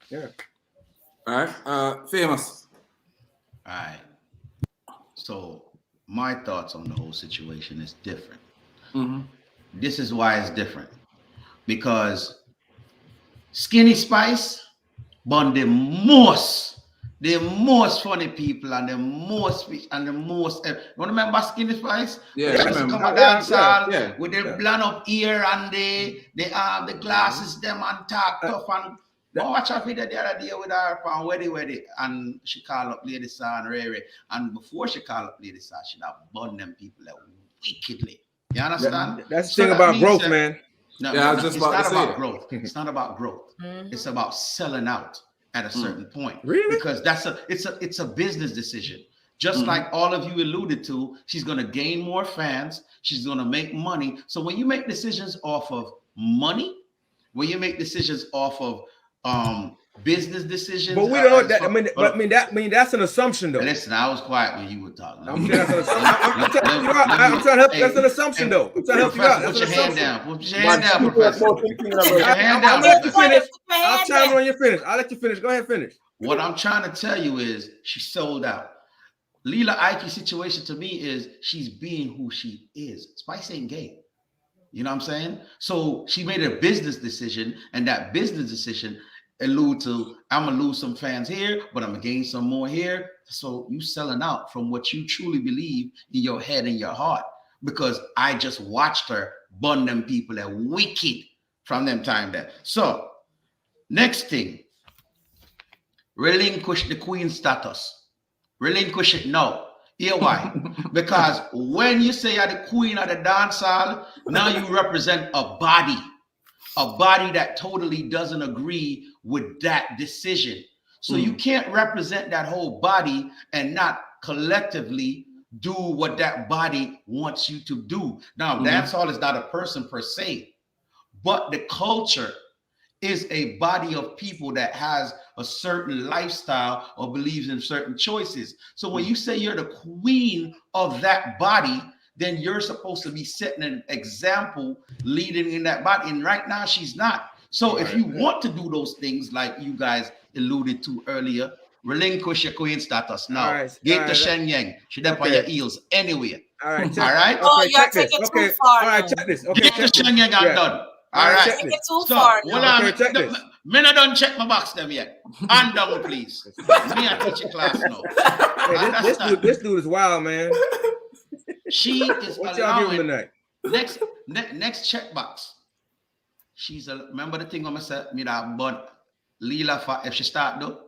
Yeah. All right. Famous. All right. So my thoughts on the whole situation is different. This is why it's different. Because Skinny Spice but the most funny people and the most you remember Skinny Spice? Yeah, They I used to remember. come and dance all Yeah. with their blonde up ear and the glasses them and talk tough and watch a video the other day with her on Weddy and she called up Lady Sa and Ray and before she called up Lady Sa she'd have burned them people wickedly. You understand? That's the thing about growth, man. No, I was just about to say that. growth. It's not about growth. It's about selling out at a certain point. Really? Because it's a business decision. Just like all of you alluded to, she's going to gain more fans. She's going to make money. So when you make decisions off of money, when you make decisions off of business decisions, but we don't know that. I mean, that's an assumption, though. Listen, I was quiet when you were talking. I'm trying to help. That's an assumption, though. I'm trying to help you out. Put your hand down. Put your hand down, Professor. Put your hand down. I'll let you finish. I'll chime in when you finish. I'll let you finish. Go ahead, finish. What I'm trying to tell you is she sold out. Leela Ike's situation to me is she's being who she is. Spice ain't gay. You know what I'm saying? So she made a business decision, and that business decision allude to I'm gonna lose some fans here, but I'm gonna gain some more here. So you selling out from what you truly believe in your head and your heart. Because I just watched her bun them people that wicked from them time there. So next thing, relinquish the queen status. Relinquish it now. Hear why? Because when you say you're the queen of the dance hall, now you represent a body that totally doesn't agree with that decision. So you can't represent that whole body and not collectively do what that body wants you to do. Now, dance hall is not a person per se, but the culture is a body of people that has a certain lifestyle or believes in certain choices. So when you say you're the queen of that body, then you're supposed to be setting an example leading in that body. And right now she's not. So if you want to do those things like you guys alluded to earlier, relinquish your queen status now. Get to Shenyang. She up on your heels anyway. All right. All right. Oh, y'all take it too far. All right, check this. Okay, Get to Shenyang and done. All right. Take it too far. Hold on. Me not done check my box them yet. And down, please. Me a teach a class now. Hey, this dude is wild, man. She is what y'all doing tonight? Next checkbox. Remember the thing I'm gonna say me that but Leela if she start though,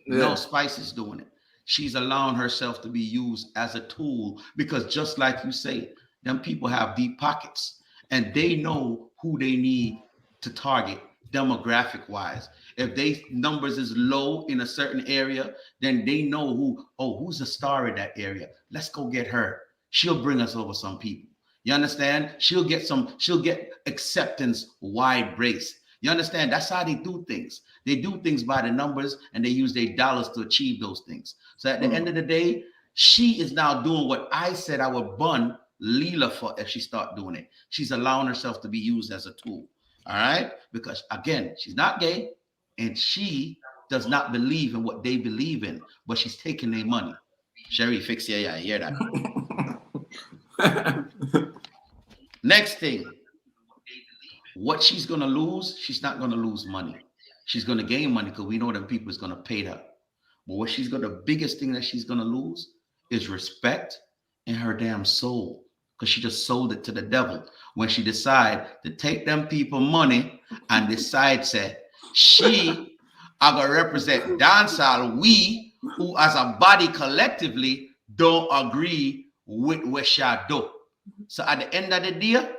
no Spice is doing it. She's allowing herself to be used as a tool because just like you say, them people have deep pockets and they know who they need to target demographic wise. If they numbers is low in a certain area, then they know who's a star in that area. Let's go get her. She'll bring us over some people. You understand? She'll get acceptance wide brace. You understand? That's how they do things. They do things by the numbers and they use their dollars to achieve those things. So at the end of the day, she is now doing what I said I would bun Leela for if she start doing it. She's allowing herself to be used as a tool. All right? Because again, she's not gay and she does not believe in what they believe in, but she's taking their money. Sherry, fix yeah, I hear that. Next thing, what she's going to lose, she's not going to lose money. She's going to gain money because we know that people is going to pay her. But what the biggest thing that she's going to lose is respect and her damn soul, because she just sold it to the devil when she decide to take them people money and decide say she are going to represent dancehall, we who as a body collectively don't agree with what she do. So at the end of the day,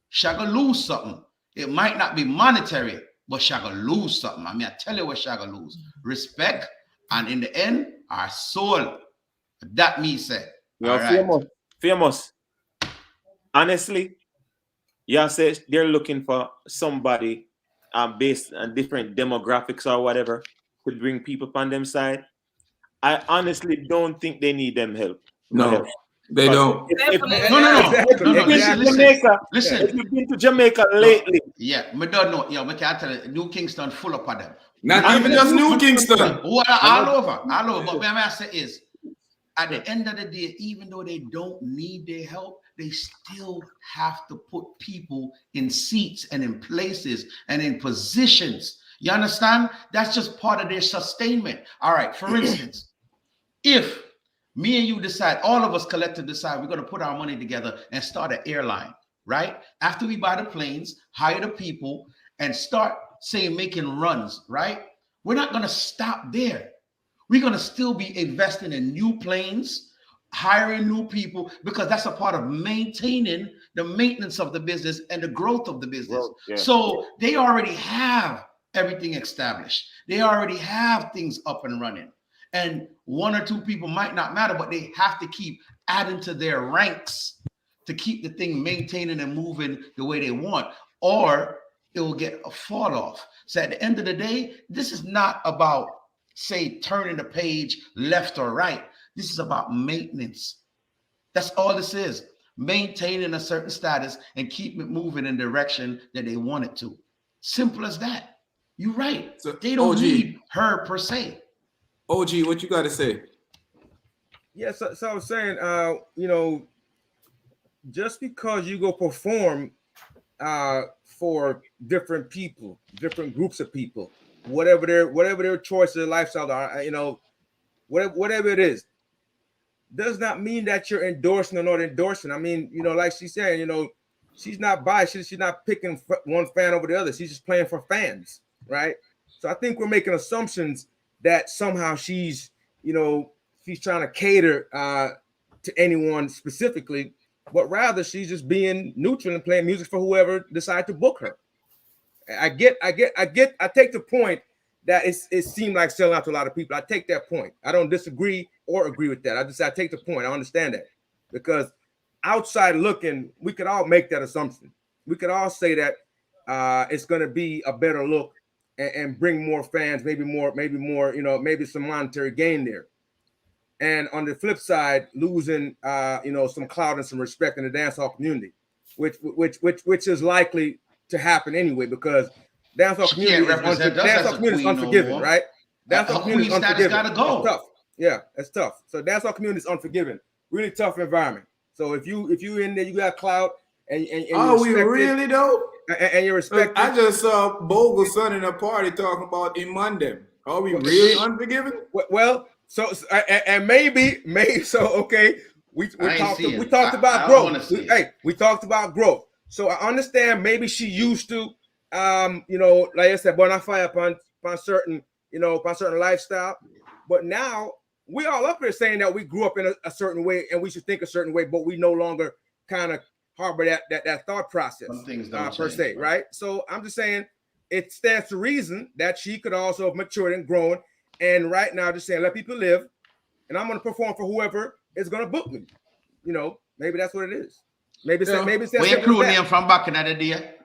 she going to lose something. It might not be monetary, but she going to lose something. I mean, I tell you what she going to lose. Respect, and in the end, our soul. That me say. You're right. Famous. Honestly, you say they're looking for somebody based on different demographics or whatever to bring people on them side. I honestly don't think they need them help. No, they don't. Listen. If you've been to Jamaica lately, yeah, I don't know. Yeah, we can't tell you. New Kingston full up of them. Not even just New Kingston. All over. But what I say is, at the end of the day, even though they don't need their help, they still have to put people in seats and in places and in positions. You understand? That's just part of their sustainment. All right. For instance, if me and you decide, all of us collectively decide we're going to put our money together and start an airline, right? After we buy the planes, hire the people, and start, say, making runs, right? We're not going to stop there. We're going to still be investing in new planes, hiring new people, because that's a part of maintaining the maintenance of the business and the growth of the business. Well, yeah. So they already have everything established. They already have things up and running. And one or two people might not matter, but they have to keep adding to their ranks to keep the thing maintaining and moving the way they want, or it will get a fall off. So at the end of the day, this is not about, say, turning the page left or right. This is about maintenance. That's all this is. Maintaining a certain status and keep it moving in the direction that they want it to. Simple as that. You're right. So, they don't need her per se. OG, what you got to say? Yeah, so I was saying, just because you go perform for different people, different groups of people, whatever their choices, their lifestyle are, whatever it is, does not mean that you're endorsing or not endorsing. I mean, like she's saying, she's not biased. She's not picking one fan over the other. She's just playing for fans, right? So I think we're making assumptions that somehow she's trying to cater to anyone specifically, but rather she's just being neutral and playing music for whoever decide to book her. I take the point that it seemed like selling out to a lot of people. I take that point. I don't disagree or agree with that. I take the point. I understand that, because outside looking, we could all make that assumption. We could all say that it's going to be a better look and bring more fans, maybe more, maybe some monetary gain there. And on the flip side, losing, some clout and some respect in the dancehall community, which is likely to happen anyway, because dancehall community is unforgiving, right? Dancehall community is unforgiving. Gotta go. It's tough. Yeah, it's tough. So dancehall community is unforgiving. Really tough environment. So if you in there, you got clout and are we really though? And you're respected. I just saw Bogle's son in a party talking about Imandem. Are we really unforgiving? Well, so and maybe so. Okay, we talked about growth. We talked about growth. So I understand maybe she used to, like I said, burn fire upon certain lifestyle. But now we all up here saying that we grew up in a certain way and we should think a certain way, but we no longer kind of harbor that thought process per se, right? So I'm just saying, it stands to reason that she could also have matured and grown. And right now, just saying, let people live, and I'm going to perform for whoever is going to book me. You know, maybe that's what it is. Maybe it's maybe it's that. Where your simple crew as that. name from back in the day?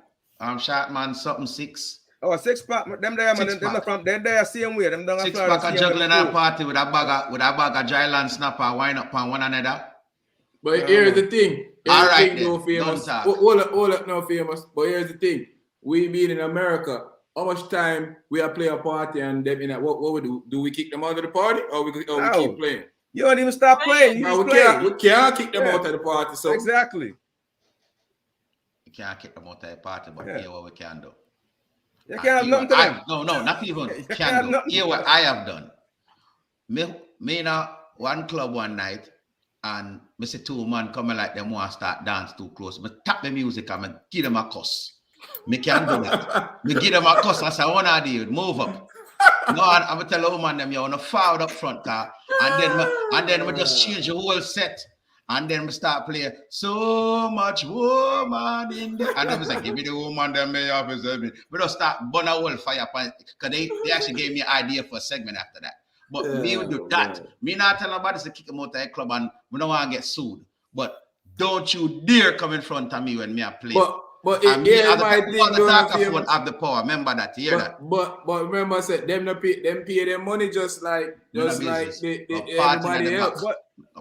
Shot man something 6. Oh, a 6-pack. Them there, man. Them from there, same way. Them down 6-pack of juggling at party with a bag of dry land snapper, wind up on one another. But here's the thing. All right, then. No famous. Don't talk. Hold up, no famous. But here's the thing. We being in America, how much time we are play a party and them in what we do? Do we kick them out of the party or we keep playing? You don't even stop playing. No, we can't kick them out of the party. So exactly. We can't kick them out of the party, but hear what we can do. You can't have nothing to them. No, not even can do. Hear what I have done. Me in one club one night, and me see 2 men coming like them want to start dance too close. Me tap the music and me give them a cuss. Me can't do that. Me give them a cuss. I say, one of you move up. No, I'm gonna tell the woman them you wanna forward up front car, and then we just change the whole set, and then we start playing so much woman in the, and then we say give me the woman them may have me. We just start burn a whole fire point because they actually gave me an idea for a segment after that. But me would do that. Me not tell nobody to kick them out of the club and we don't want to get sued. But don't you dare come in front of me when me I play. But and me have the power. Remember that. Hear that. But remember, I said them pay them money just like everybody else.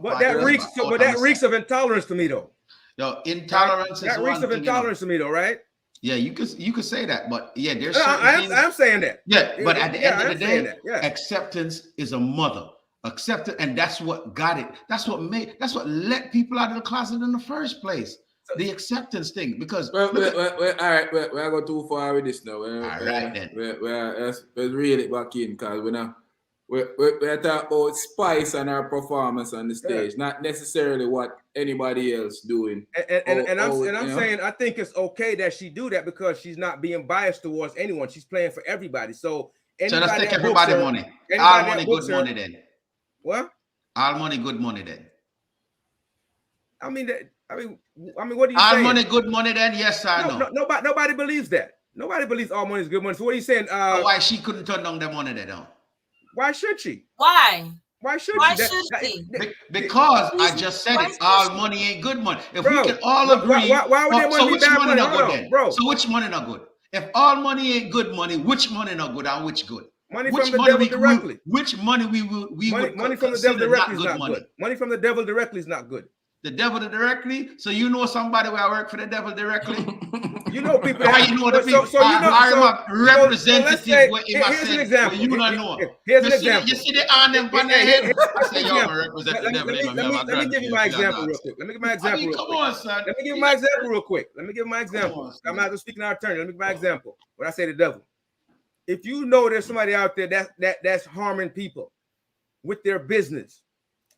But that reeks of intolerance to me though. Yo, intolerance that reeks of intolerance to me though, right? Yeah, you could say that, but yeah, there's I'm saying that. Yeah, but at the end of the day, acceptance is a mother. Acceptance, and that's what got it. That's what let people out of the closet in the first place. The acceptance thing, because all right, we're going too far with this now. All right then. Let's reel it back in because we're talking about spice and our performance on the stage, not necessarily what anybody else doing. And I'm saying I think it's okay that she do that because she's not being biased towards anyone. She's playing for everybody. So let's take everybody money. All money, good money then. What? All money, good money then. I mean, what do you say? All money, good money then? Yes or no? Nobody believes that. Nobody believes all money is good money. So what are you saying? Why she couldn't turn down the money then? Why should she? Why? Why should she? Because I just said it. All money ain't good money. If we can all agree, why would that money be bad money? Not good then? Bro. So which money not good? If all money ain't good money, which money not good and which good? Money from the devil directly. Which money we money from the devil directly is not good. Money from the devil directly is not good. The devil directly? So you know somebody where I work for the devil directly? You know people. How you know the people? So you know. I'm a representative. Here's an example. You don't know. Here's an example. You see the arm them on their head? I say you're a representative. Let me give you my example real quick. Come on, son. Let me give you my example real quick. I'm not speaking out of turn. Let me give my example. When I say the devil, if you know there's somebody out there that's harming people with their business,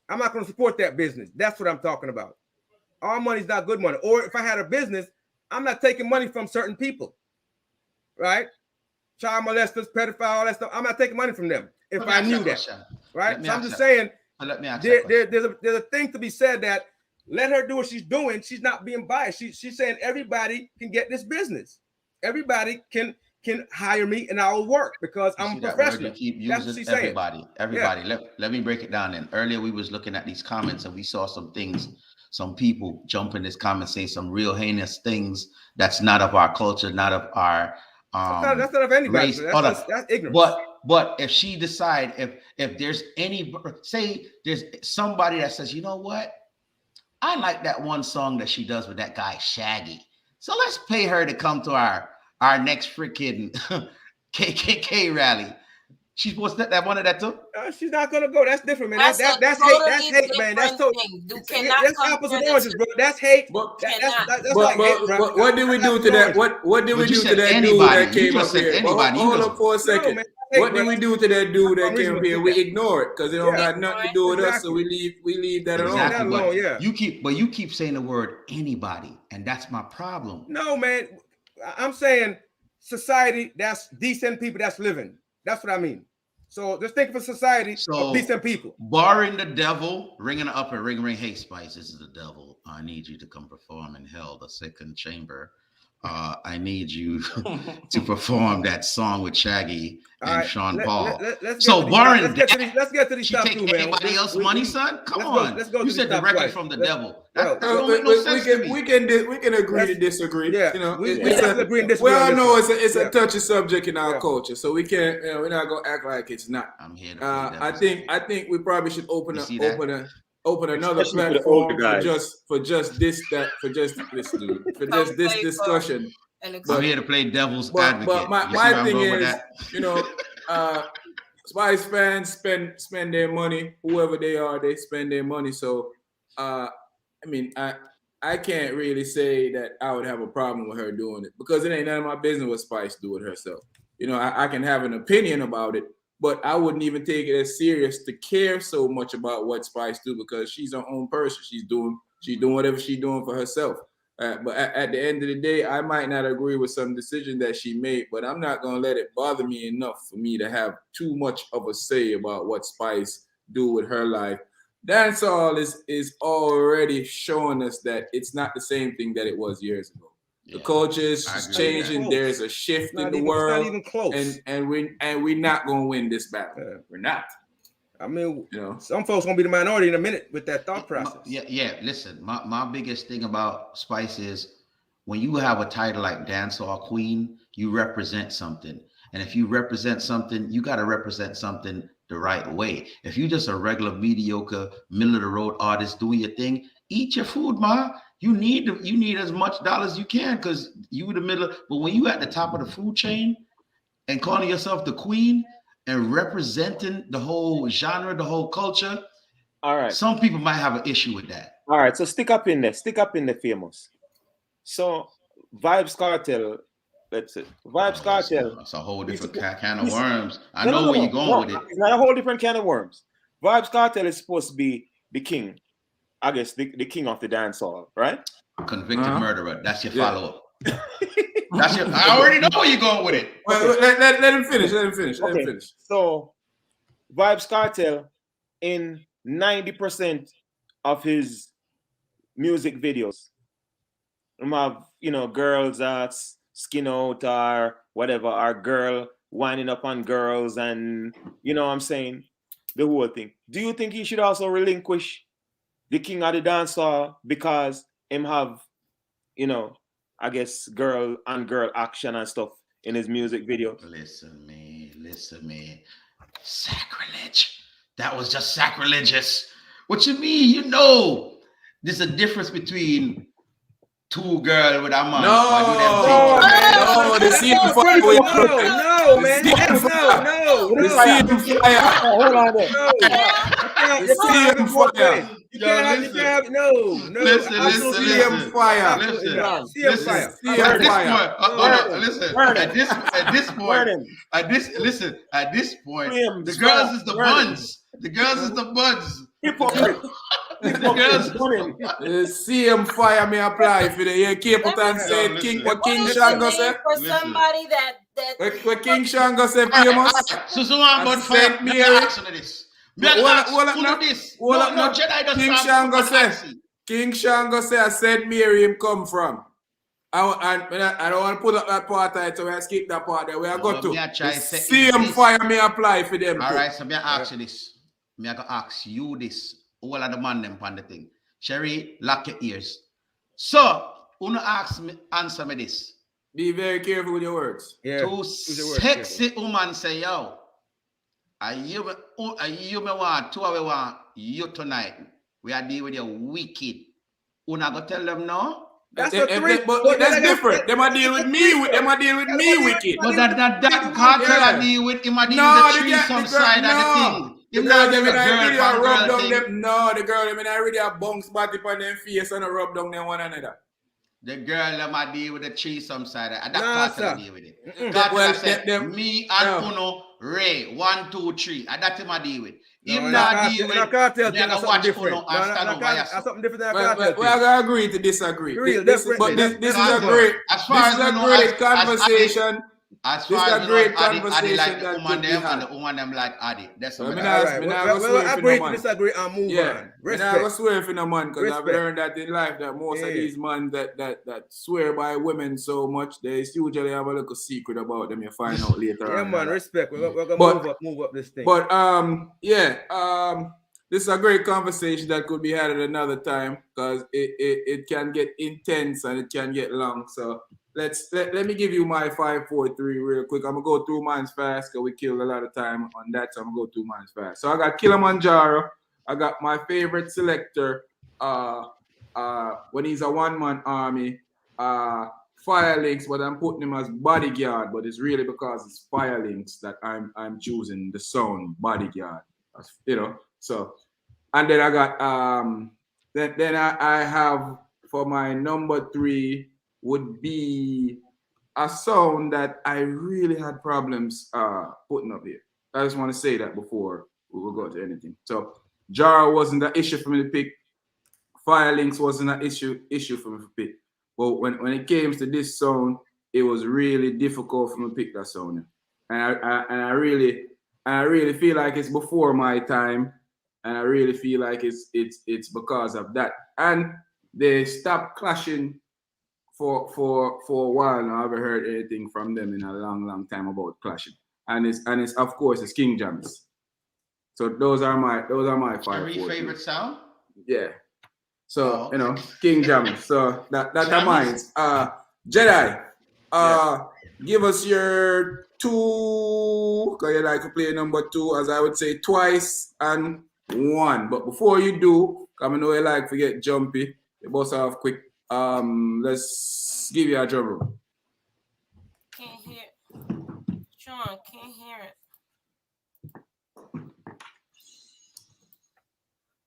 I'm not going to support that business. That's what I'm talking about. All money is not good money. Or if I had a business, I'm not taking money from certain people, right? Child molesters, pedophile, all that stuff. I'm not taking money from them if I knew that, right? So I'm just saying, there's a thing to be said that let her do what she's doing. She's not being biased. She's saying everybody can get this business. Everybody can hire me and I will work because I'm professional. That's what she's saying. Everybody. Let me break it down. And earlier we was looking at these comments and we saw some things, some people jump in this comment saying some real heinous things that's not of our culture, not of our that's not of anybody. Race. That's ignorance. But if she decide, if there's there's somebody that says, you know what, I like that one song that she does with that guy Shaggy, so let's pay her to come to our next freaking KKK rally. She's supposed to that one of that too? She's not gonna go. That's different, man. That's hate. That's hate, man. That's totally. That's apples and oranges, bro. That's hate. That's like hate, bro. What did we do to that? What did we do to that dude that came up here? Hold up for a second. What did we do to that dude that came up here? We ignore it because it don't got nothing to do with us, so we leave that alone. Yeah. You keep saying the word anybody, and that's my problem. No, man. I'm saying society that's decent people that's living. That's what I mean. So just think of a society of decent people. Barring the devil, ringing up and ring, hey, Spice, this is the devil. I need you to come perform in hell, the second chamber I need you to perform that song with Shaggy and Sean Paul. Let's Warren, let's get to the she top take two, man. anybody else's money, son? Come on. Let's go you to said the top directly twice. from the Let's, devil. That don't make no sense to me. We can agree to disagree. Yeah, you know, we it's agree and disagree. we all on know this it's a touchy subject in our culture, so we can't. We're not gonna act like it's not. I'm here to play I think we probably should open another Especially for the platform older guys. for just this dude for just this discussion. I'm here to play devil's advocate. But my thing is, you know, Spice fans spend their money. Whoever they are, they spend their money. So, I mean, I can't really say that I would have a problem with her doing it because it ain't none of my business what Spice do with herself. You know, I can have an opinion about it, but I wouldn't even take it as serious to care so much about what Spice do because she's her own person. She's doing whatever she's doing for herself. But at the end of the day, I might not agree with some decision that she made, but I'm not gonna let it bother me enough for me to have too much of a say about what Spice do with her life. Dancehall is already showing us that it's not the same thing that it was years ago. The culture is changing. There's a shift in the world, it's not even close. and we're not gonna win this battle. We're not. I mean, you know, some folks gonna be the minority in a minute with that thought process. Listen, my biggest thing about Spice is when you have a title like Dancehall Queen, you represent something. And if you represent something, you got to represent something the right way. If you're just a regular, mediocre, middle of the road artist doing your thing, eat your food, ma. You need as much dollars as you can because you the middle. But when you at the top of the food chain and calling yourself the queen and representing the whole genre, the whole culture, all right, some people might have an issue with that. All right, so stick up in there, famous. So Vybz Kartel. That's it. Vybz Kartel. It's a whole different can of worms. I know where you're going with it. It's not a whole different can of worms. Vybz Kartel is supposed to be the king. I guess the king of the dancehall, right? Convicted murderer. That's your follow-up. I already know where you're going with it. Well, let him finish. Let him finish. So Vybz Kartel, in 90% of his music videos, have, you know, girls skin out or whatever, or girl winding up on girls, and you know what I'm saying, the whole thing. Do you think he should also relinquish the king of the dancehall because him have, you know, I guess girl on girl action and stuff in his music video? Listen, man. Sacrilege. That was just sacrilegious. What you mean? You know, there's a difference between two girls with a man. No, the scene fire. No, man. No. The scene fire. Hold on there. The scene fire. You can't have no. Listen. CM fire. Listen. At this point, the girls is the buns. The girls is the buns. Hypocrite. CM fire me apply for the year. Keep it and say King. What King Shango say? For somebody that what King Shango say famous? Susan, but Saint Mary. King Shango say I said Mary him come from. I don't want to put up that part there, so I skip that part there. We are going to see him fire me apply for them. All right, so me ask you this. Me go ask you this. All of the man them on the thing. Sherry, lock your ears. So, answer me this. Be very careful with your words. Yeah. Two sexy woman say, yo, you me want, two of you want you tonight. We are dealing with your wicked. Una go tell them no? That's different. Them are deal with me. Wicked. But that cartel I deal with him. I deal with the threesome side of the thing. The girl them in a rub down them. No, the girl them in a really a bounce body on them face and a rub down them one another. The girl them I deal with the threesome side. That cartel I deal with it. Well, said, me and Uno, Ray, 1, 2, 3. And that's him I deal with. Him not deal with cartel thing. Something different. Something different than cartel. We are gonna agree to disagree. This is a great conversation. As This far is as a we great know, Adi like conversation the that woman could be them, and had. the woman them like Adi. That's Well, what me I not, All right. me Well, not go swear for no agree to man. disagree and move Yeah, on. me not go Respect. swear for no man because I've Respect. learned that in life that most of Yeah. these men that swear by women so much, they usually have a little secret about them. You find out later Yeah, on. man. Respect. We're gonna But- move up this thing. But this is a great conversation that could be had at another time because it can get intense and it can get long. So let me give you my 5, 4, 3 real quick. I'm gonna go through mine fast because we killed a lot of time on that. So I'm gonna go through mine fast. So I got Kilimanjaro. I got my favorite selector. When he's a one-man army. Firelinks, but I'm putting him as bodyguard, but it's really because it's Firelinks that I'm choosing the sound bodyguard. So and then I got then I have for my number 3 would be a sound that I really had problems putting up here. I just want to say that before we will go to anything. So Jara wasn't the issue for me to pick. Firelinks wasn't an issue for me to pick. But when it came to this sound, it was really difficult for me to pick that sound. And I really feel like it's before my time, and I really feel like it's because of that. And they stopped clashing for a while now. I haven't heard anything from them in a long time about clashing. And it's of course it's King James. So those are my 5. Cherry favorite sound. Yeah. So okay. King Jammers. So that are mine. Jedi. Give us your 2, because you like to play number 2, as I would say, twice and 1. But before you do, I know you like to get jumpy. You both off quick. Let's give you a drum roll. Can't hear. Sean, can't hear it.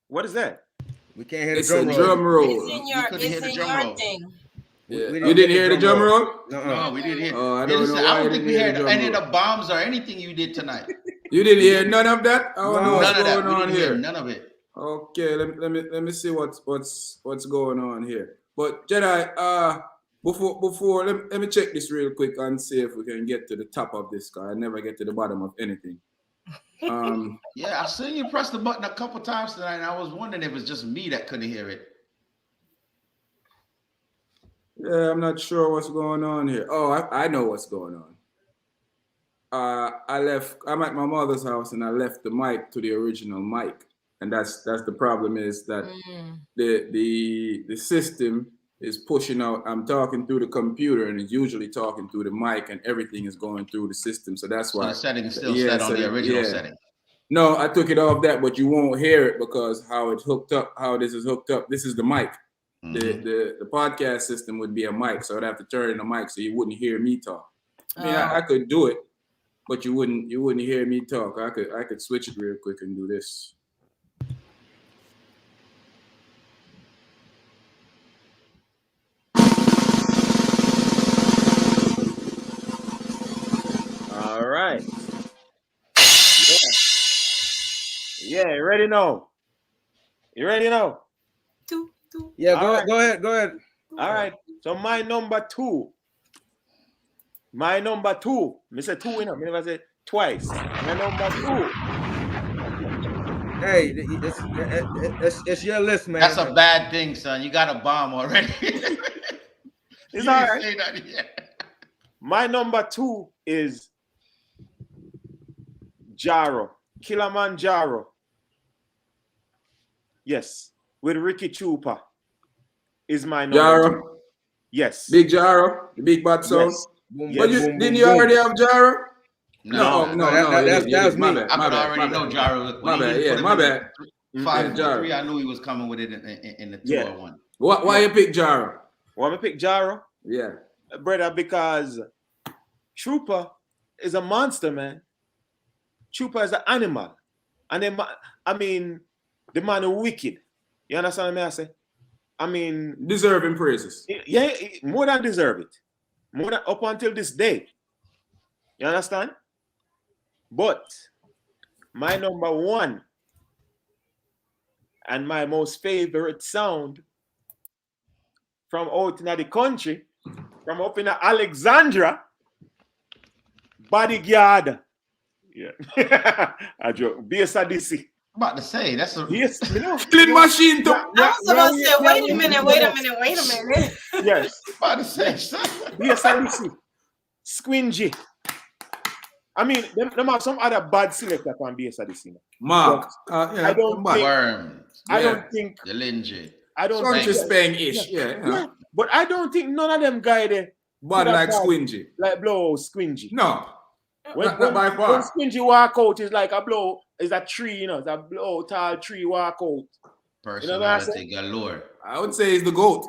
What is that? We can't hear the It's drum a roll. drum roll. It's in your, couldn't hear the drum roll. thing. Yeah. We You didn't hear the drum roll? No, we didn't hear. Oh, I Hey, don't listen, know why I don't you think we didn't hear heard the drum any of roll. the bombs or anything you did tonight. You didn't hear none of that? I don't know what's None of that. going We on didn't hear here. none of it. Okay, let me see what's going on here. But Jedi, before let me check this real quick and see if we can get to the top of this, because I never get to the bottom of anything. Yeah, I seen you press the button a couple times tonight, and I was wondering if it was just me that couldn't hear it. Yeah, I'm not sure what's going on here. Oh, I know what's going on. I'm at my mother's house and I left the mic to the original mic. And that's the problem, is that the system is pushing out. I'm talking through the computer and it's usually talking through the mic, and everything is going through the system. So that's why the setting is still set on the original setting. No, I took it off that, but you won't hear it because how it's hooked up, how this is hooked up. This is the mic. Mm-hmm. The podcast system would be a mic, so I'd have to turn the mic so you wouldn't hear me talk. I mean, I could do it, but you wouldn't hear me talk. I could switch it real quick and do this. All right. Yeah, you ready now? You ready now? Yeah, go ahead. All right. So my number 2. Me say 2, you know. Me never say twice. My number 2. Hey, it's your list, man. That's a bad thing, son. You got a bomb already. It's all right. Say that yet. My number 2 is Kilimanjaro. Yes, with Ricky Chupa is my number 2. Yes. Big Jaro, the big bad sound. Yes. Boom, but didn't you already have Jaro? No, that was me. I could already know Jaro. My bad. 5, 4, 3. I knew he was coming with it in the 201. Why you pick Jaro? Why I pick Jaro? Yeah, brother, because Trooper is a monster, man. Trooper is an animal, and then I mean, the man is wicked. You understand what I say? I mean, deserving praises. Yeah, more than deserve it. More than up until this day. You understand? But my number 1 and my most favorite sound from out in the country, from up in Alexandria, Bodyguard. Yeah. I joke. Base of DC. I'm about to say that's a Yes, you know. Killing machine too. I was about to say, wait a minute. Yes. about to say. Base of DC. Squingy. I mean, them have some other bad selector on base of DC. Mark. I don't think. Worms. I don't think. The Lingy. I don't Some think. just Spang-ish. Yeah. But I don't think none of them guy there. But like Squingy. Like blow Squingy. No. When by far. When Squingy walk out, is like a blow. Is a tree, you know. It's a blow tall tree walk out. Personality galore. I would say he's the GOAT.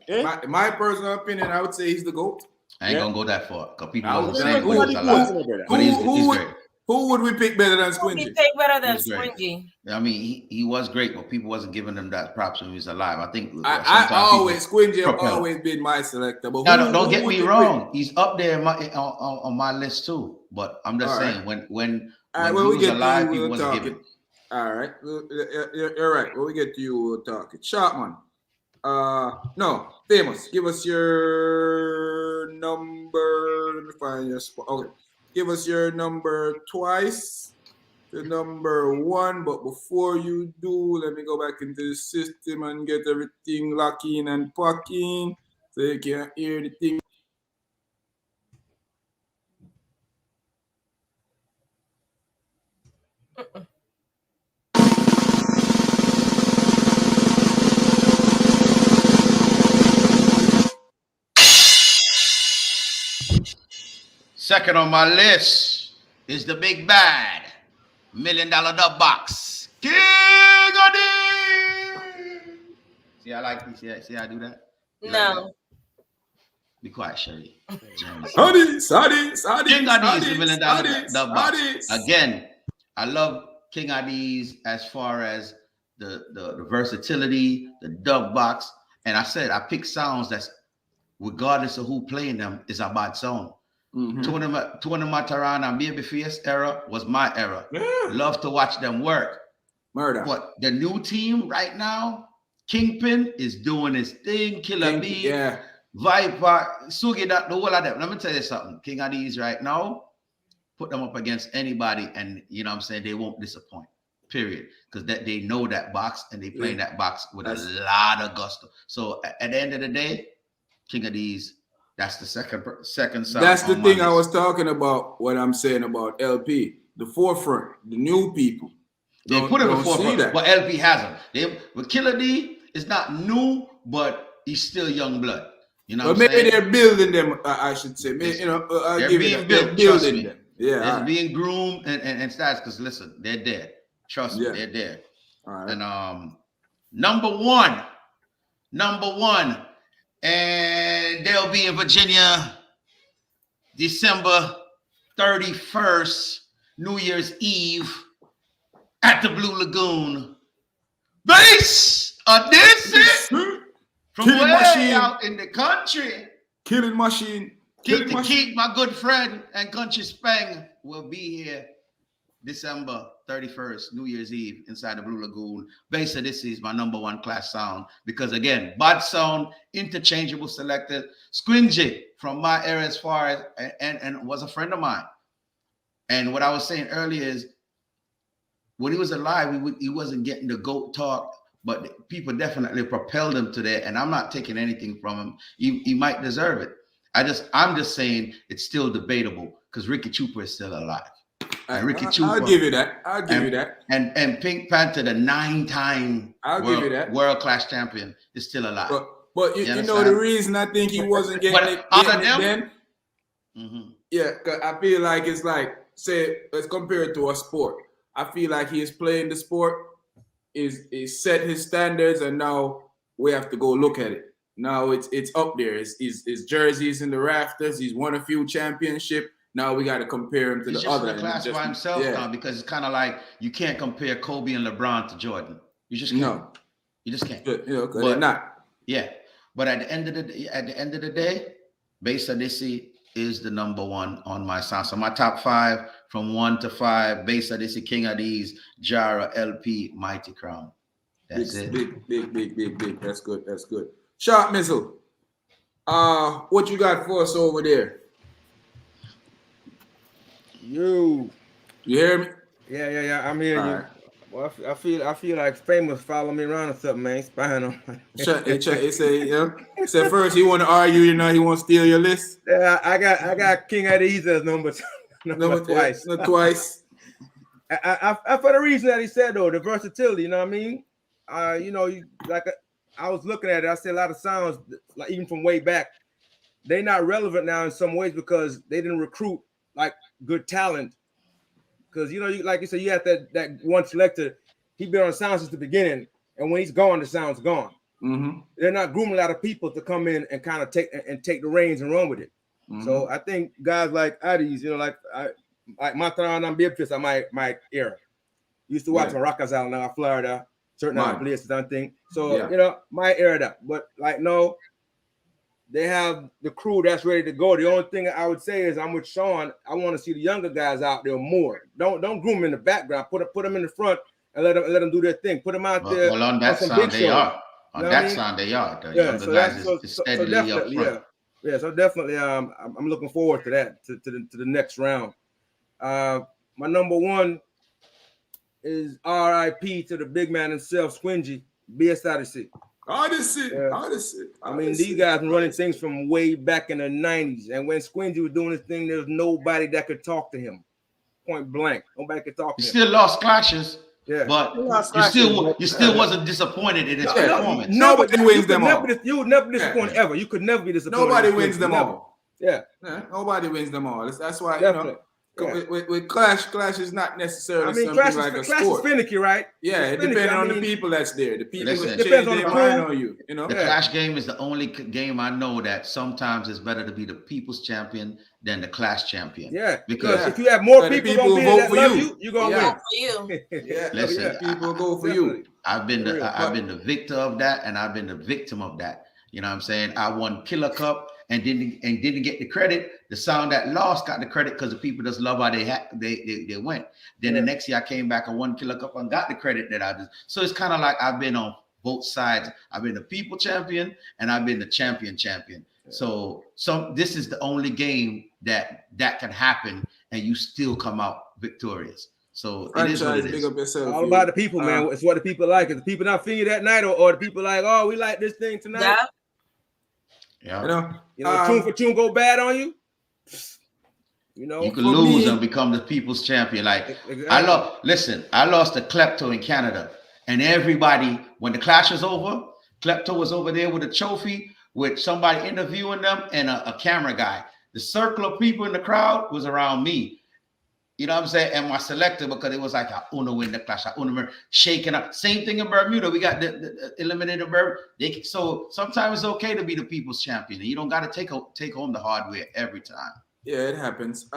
Eh? My personal opinion, I would say he's the GOAT. I ain't gonna go that far because people I wasn't would saying say he was a lot. But he's great. Who would we pick better than He Squingy? take better than He's great. Squingy. I mean, he was great, but people wasn't giving him that props when he was alive. I think Squingy have propel. always been my selector. But Now, don't get would me you wrong. He's up there on my list too. But I'm just saying, when he was alive, people wasn't giving. All right, you're right. When we get to you, we'll talk. Sharpman. No, Famous. Give us your number. Let me find your spot. Okay, give us your number twice. The number one. But before you do, let me go back into the system and get everything locking and packing so you can hear the thing. Second on my list is the big bad $1 million dub box. King of the. See, I like this. See, I do that. No. Be quiet, Sherry. Sadi. King of these $1 million dub box. Again, I love King of these as far as the versatility, the dub box, and I said I pick sounds that's regardless of who playing them is a bad sound. Mm-hmm. Tony Matarana and Babyface era was my era. Yeah. Love to watch them work. Murder. But the new team right now, Kingpin is doing his thing. Killer B, yeah. Viper, Sugi, the whole of them. Let me tell you something. King of these right now, put them up against anybody, and you know what I'm saying, they won't disappoint. Period. Because they know that box and they play that box with a lot of gusto. So at the end of the day, King of these. That's the second song. That's the thing I was talking about. What I'm saying about LP, the forefront, the new people. They put him in the forefront, but LP hasn't. But Killer D is not new, but he's still young blood. You know, but what maybe I'm saying? they're building them. I should say, maybe, they're give being it built. they're building them. Yeah, they're being groomed and stats. Because listen, they're dead. Trust me, they're dead. All right. And number one. And they'll be in Virginia December 31st, New Year's Eve, at the Blue Lagoon. Base of this from way machine. Out in the country. Killing machine. Keith, my good friend and country Spang, will be here December 31st, New Year's Eve, inside the Blue Lagoon. Base of this is my number one class sound because, again, bad sound, interchangeable selected. Squingy from my era as far as, and was a friend of mine. And what I was saying earlier is when he was alive, he wasn't getting the GOAT talk, but people definitely propelled him to that. And I'm not taking anything from him. He might deserve it. I'm just saying it's still debatable because Ricky Chupa is still alive. And Ricky Chupa, I'll give you that. I'll give you that. And Pink Panther, the 9-time world-class champion, is still alive. But you know the reason I think he wasn't getting it then? Mm-hmm. Yeah, because I feel like it's like, say, let's compare it to a sport. I feel like he is playing the sport, is set his standards, and now we have to go look at it. Now it's up there. His jerseys in the rafters. He's won a few championships. Now we got to compare him to the other. He's just by himself now because it's kind of like you can't compare Kobe and LeBron to Jordan. You just can't. No. You just can't. You know, because they're not. Yeah, but at the end of the day, Base Adisi is the number one on my sound. So my top 5 from 1 to 5: Base Adisi, King of These, Jara, LP, Mighty Crown. That's it. Big. That's good. Sharp Missile. What you got for us over there? You hear me? Yeah. I'm hearing All you. right. Well, I feel like Famous following me around or something, man. Spying on me. It say, you know, said first he want to argue, you know, he want to steal your list. Yeah, I got King at Ease as number twice. No, twice. I for the reason that he said though, the versatility. You know what I mean? I was looking at it. I see a lot of sounds, like even from way back, they're not relevant now in some ways because they didn't recruit like good talent. Because like you said, you have that one selector. He been on sound since the beginning, and when he's gone, the sound's gone. Mm-hmm. They're not grooming a lot of people to come in and kind of take the reins and run with it. Mm-hmm. So I think guys like Addies, like Matran and Bibfist are my era. Used to watch on Rockers Island, now Florida, certain other places, I think. So my era that. But like no. They have the crew that's ready to go. The only thing I would say is I'm with Sean. I want to see the younger guys out there more. Don't groom them in the background. Put them in the front and let them do their thing. Put them out there. Well, on that sound they are. On that sound they are. The younger guys is steadily up front. Yeah. So definitely, I'm looking forward to that to the next round. My number one is R.I.P. to the big man himself, Squingy, BS Odyssey. Odyssey. I mean, these guys been running things from way back in the 90s. And when Squingy was doing his thing, there was nobody that could talk to him. Point blank. Nobody could talk to him. He still lost clashes. Yeah. But you still wasn't disappointed in his performance. Nobody wins them all. You would never disappoint ever. You could never be disappointed. Nobody wins them all. Yeah. Nobody wins them all. That's why, with Clash is not necessarily something like a Clash sport. Is finicky, right? Yeah, it depends on the people that's there. The people that change their mind on you. The Clash game is the only game I know that sometimes it's better to be the people's champion than the Clash champion. Yeah, because if you have more people who vote for you, you're gonna win. Listen, people go for you. I've been the victor of that, and I've been the victim of that. You know what I'm saying? I won Killer Cup and didn't get the credit. The sound that lost got the credit because the people just love how they went. Then the next year I came back and won Killer Cup and got the credit that I did. So it's kind of like I've been on both sides. I've been the people champion and I've been the champion. Yeah. So this is the only game that can happen and you still come out victorious. So it is what it is. All about the people, man. It's what the people like. If the people not feeling you that night, or the people like, oh, we like this thing tonight. Yeah. Tune for tune go bad on you. You can lose and become the people's champion. Like exactly. I lost to Klepto in Canada, and everybody when the clash was over, Klepto was over there with a trophy with somebody interviewing them and a camera guy. The circle of people in the crowd was around me. You know what I'm saying? And my selector, because it was like, I want to win the clash. I want to shaking up. Same thing in Bermuda. We got the eliminated Bermuda. So sometimes it's okay to be the people's champion. And you don't got to take home the hardware every time. Yeah, it happens.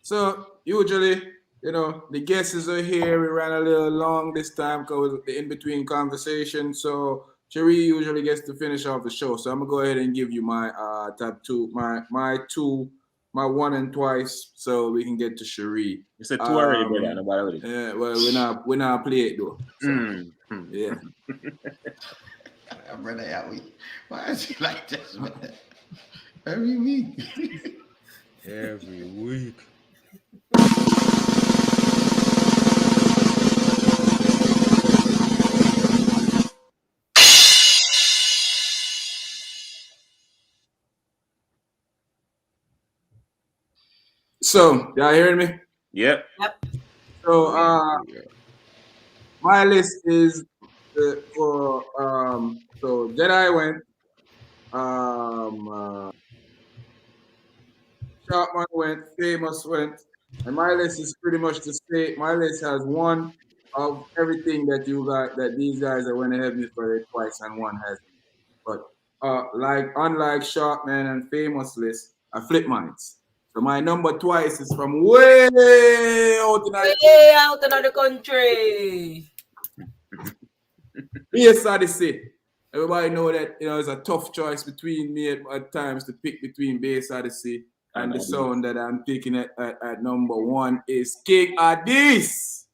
So usually, the guests are here. We ran a little long this time because of the in-between conversation. So Cherie usually gets to finish off the show. So I'm going to go ahead and give you my top two, my two, my one and twice, so we can get to Cherie. You said two already, brother. Nobody. Yeah, well, we're not play it though. So, yeah. I'm running out. Why is he like this, man? Every week. Every week. So, y'all hearing me? Yep. So, my list is for so Jedi went, Sharpman went, Famous went, and my list is pretty much the same. My list has one of everything that you got, that these guys that went ahead with for it twice, and one has. But unlike Sharpman and Famous list, I flip mines. So my number twice is from way out in the country. Yes, Odyssey. Everybody know that it's a tough choice between me at times to pick between Bass Odyssey and the sound that I'm picking at number one is King Addies.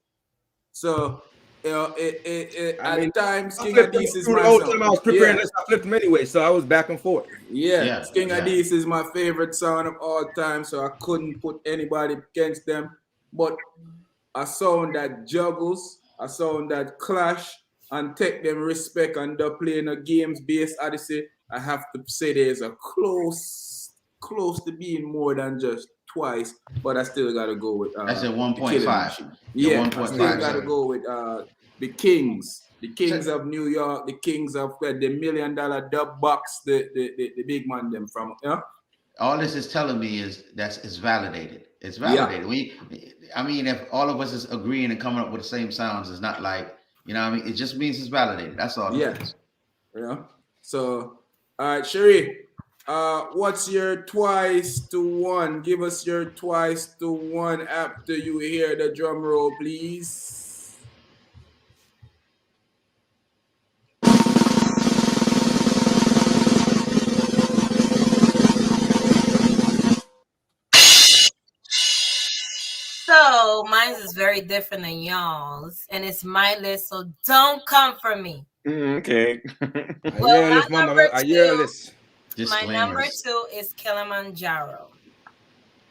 So At times, I King flipped them Addies is through the my whole song. time I was preparing Yeah, this. I flipped them anyway, so I was back and forth. yeah. King Yeah. Addies is my favorite song of all time, so I couldn't put anybody against them. But a sound that juggles, a sound that clash, and take them respect and they're playing a games-based Odyssey, I have to say there's a close to being more than just twice, but I still gotta go with That's a the Killing 1.5. Machine. Your Yeah, I still 1.5. gotta go with the Kings of New York, the Kings of the $1 million dub box, the big man them from All this is telling me is it's validated. It's yeah. validated. I mean, if all of us is agreeing and coming up with the same sounds, it's not like, you know what I mean? It just means it's validated. That's all Yeah. it is. Yeah. So, all right, Sherry, what's your twice to one? Give us your twice to one after you hear the drum roll, please. So mine is very different than y'all's, and it's my list. So don't come for me. Okay. Well, my number I two, hear this. my number Disclaimers. 2 is Kilimanjaro.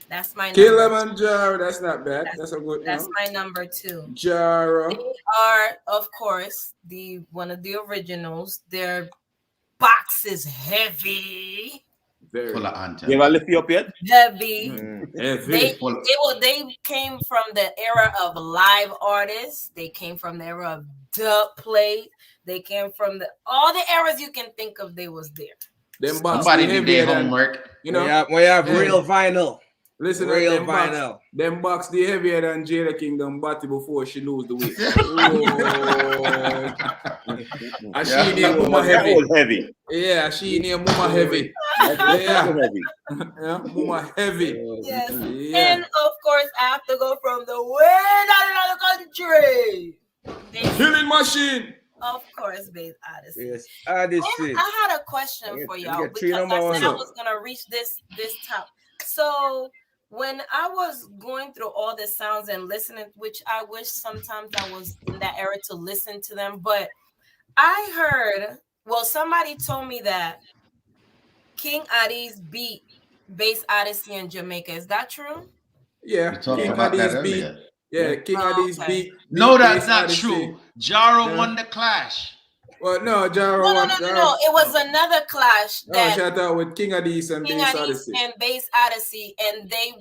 That's my number. Kilimanjaro, that's not bad. That's a good, That's my number 2. They Jaro. are, of course, the one of the originals. Their box is heavy. Very Full of You anthems. ever lift you up yet? Heavy. heavy. They came from the era of live artists. They came from the era of dub plate. They came from all the eras you can think of. They was there. Them box Somebody the did their heavier than, homework. you know. We have Yeah. real vinyl. Listen, Real them box, vinyl. them box the heavier than Jada Kingdom body before she lose the weight. And she near Mama heavy. Heavy. Yeah, she near Mama heavy. Yeah. Heavy. Yeah, Mama heavy. Yes. Yeah. And of course, I have to go from the way down in the country. Killing Machine. Of course, Babe Odyssey. Yes, Odyssey. And I had a question for y'all get three because number I said I one. was gonna reach this top. So when I was going through all the sounds and listening, which I wish sometimes I was in that era to listen to them, but I heard, well, somebody told me that King Addies beat Bass Odyssey in Jamaica. Is that true? Yeah, We talked King about that Addies beat. earlier. Yeah, King Addies okay. beat. No, that's Bass not Odyssey. true. Jaro Yeah. won the clash. Well, no, Jaro No. won. It was another clash No, that shout out with King Addies and King Bass Addies Odyssey. and Bass Odyssey, and they,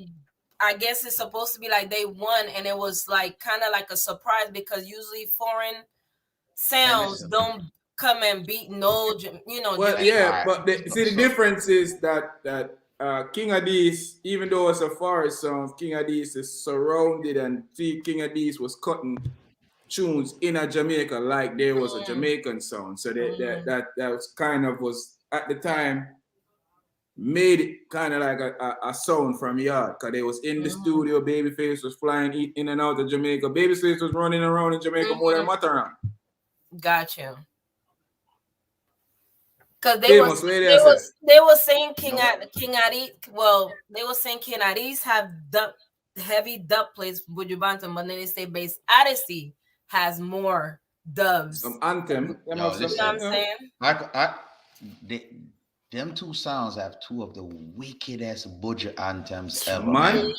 I guess it's supposed to be like they won, and it was like kind of like a surprise because usually foreign sounds don't come and beat Well, Jamaica. yeah, but the difference is that King Addies, even though it's a forest song, King Addies is surrounded, and King Addies was cutting tunes in a Jamaica like there was a Jamaican sound. So that was kind of was at the time made it kind of like a sound from yard, because they was in the studio. Babyface was flying in and out of Jamaica. Babyface was running around in Jamaica more than Mataran. Got you. Because they were saying King Addies. Well, they were saying King Addies have heavy dub plays with Bantam, but then they say Bass Odyssey has more dubs. Some anthem. Yo, You know what I'm saying? Them two sounds have two of the wickedest budget anthems ever. Man.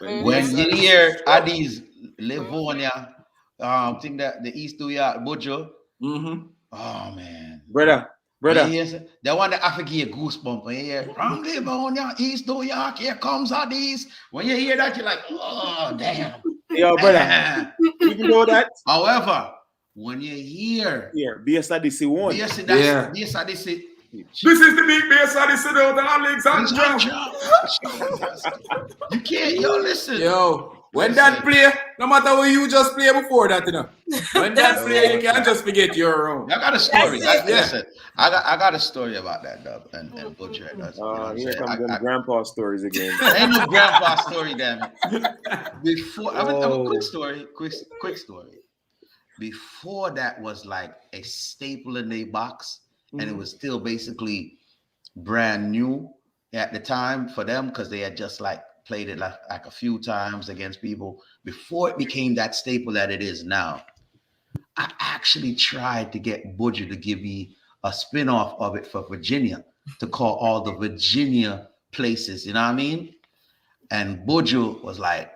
When you hear Addies, Livonia, think that the East New York budget. Oh man, Brother. They want the African goosebump when you hear from Livonia, East New York, here comes Addies. When you hear that, you're like, oh damn. Yo, brother. You know that? However, when you hear Bass Odyssey won. Bass Odyssey. This is the big Bass Odyssey of the Alexandra. You can't, listen. Yo, when that play, no matter what you just play before that, when that play, you can't just forget your own. I got a story. Listen, I got a story about that, Dub, and Butcher. Here come them grandpa stories again. Ain't no grandpa story, damn it. Before, I'm a quick story. Before that was like a staple in a box, and it was still basically brand new at the time for them because they had just like played it like a few times against people before it became that staple that it is now. I actually tried to get Budger to give me a spin-off of it for Virginia to call all the Virginia places, you know what I mean? And Budger was like,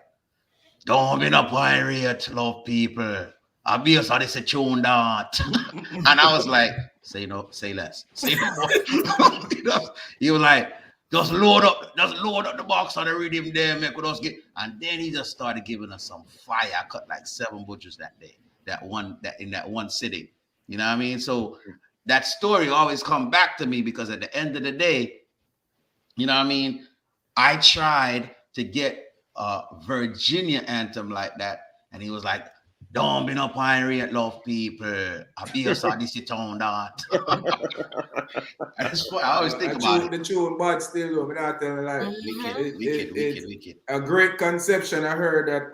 don't be no pirate, love people. I'll be us how they say tune that. And I was like, say no, say less. Say no more. He was like, just load up the box on the rhythm there, make us get. And then he just started giving us some fire. I cut like 7 butchers that day. That in that one sitting. You know what I mean? So that story always come back to me because at the end of the day, you know what I mean? I tried to get a Virginia anthem like that, and he was like, don't be no pirate, love people. I be a this town that. That's what I always think about it. The tune, but still, over that, like, Wicked. A great conception. I heard that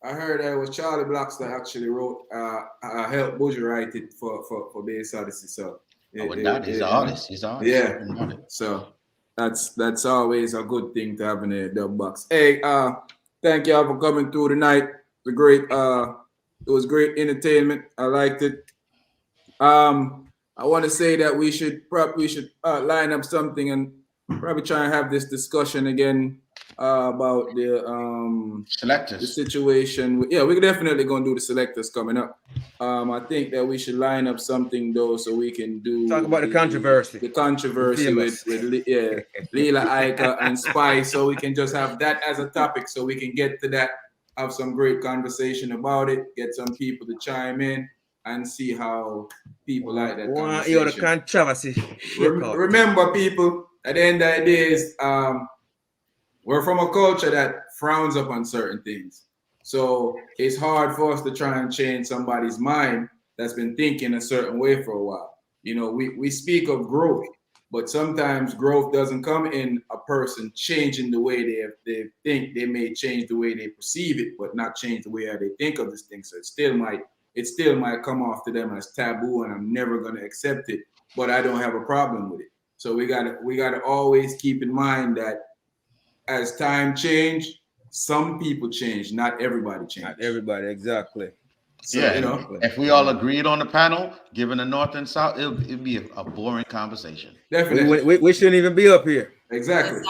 it was Charlie Blocks that actually wrote, helped Budger write it for Bass Odyssey. So, He's an artist. He's an artist. Yeah. So that's always a good thing to have in a dub box. Hey, thank y'all for coming through tonight. It was great entertainment. I liked it. I want to say that we should line up something and probably try and have this discussion again about the selectors, the situation. Yeah, we're definitely gonna do the selectors coming up. I think that we should line up something though, so we can talk about the controversy. The controversy with Lila Ica and Spice, so we can just have that as a topic, so we can get to that, have some great conversation about it, get some people to chime in, and see how people like that conversation. The controversy. Remember, people, at the end of the day, is we're from a culture that frowns upon certain things. So it's hard for us to try and change somebody's mind that's been thinking a certain way for a while. You know, we speak of growth, but sometimes growth doesn't come in a person changing the way they think. They may change the way they perceive it, but not change the way how they think of this thing. So it still might come off to them as taboo, and I'm never going to accept it, but I don't have a problem with it. So we gotta always keep in mind that as time change, some people change, not everybody change. Not everybody, exactly. So, yeah, if we all agreed on the panel, given the North and South, it'd be a boring conversation. Definitely. We shouldn't even be up here. Exactly.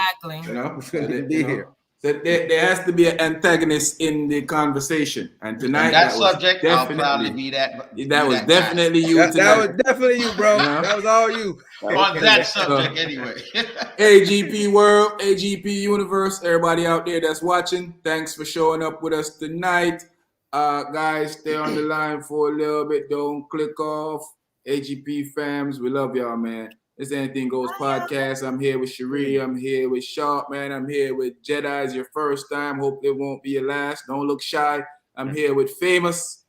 You know, we shouldn't even be here. So there has to be an antagonist in the conversation, and tonight that subject, I'll probably be that. That was definitely you. That was definitely you, bro. That was all you on that subject, anyway. AGP World, AGP Universe, everybody out there that's watching, thanks for showing up with us tonight. Guys, stay on the line for a little bit. Don't click off. AGP fams, we love y'all, man. This Anything Goes podcast. I'm here with Cherie. I'm here with Sharp, man. I'm here with Jedi. It's your first time. Hope it won't be your last. Don't look shy. I'm here with Famous.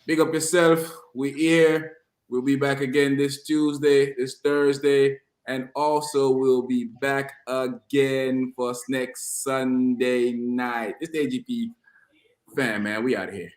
Big up yourself. We're here. We'll be back again this Tuesday, this Thursday, and also we'll be back again for us next Sunday night. It's the AGP fam, man. We out of here.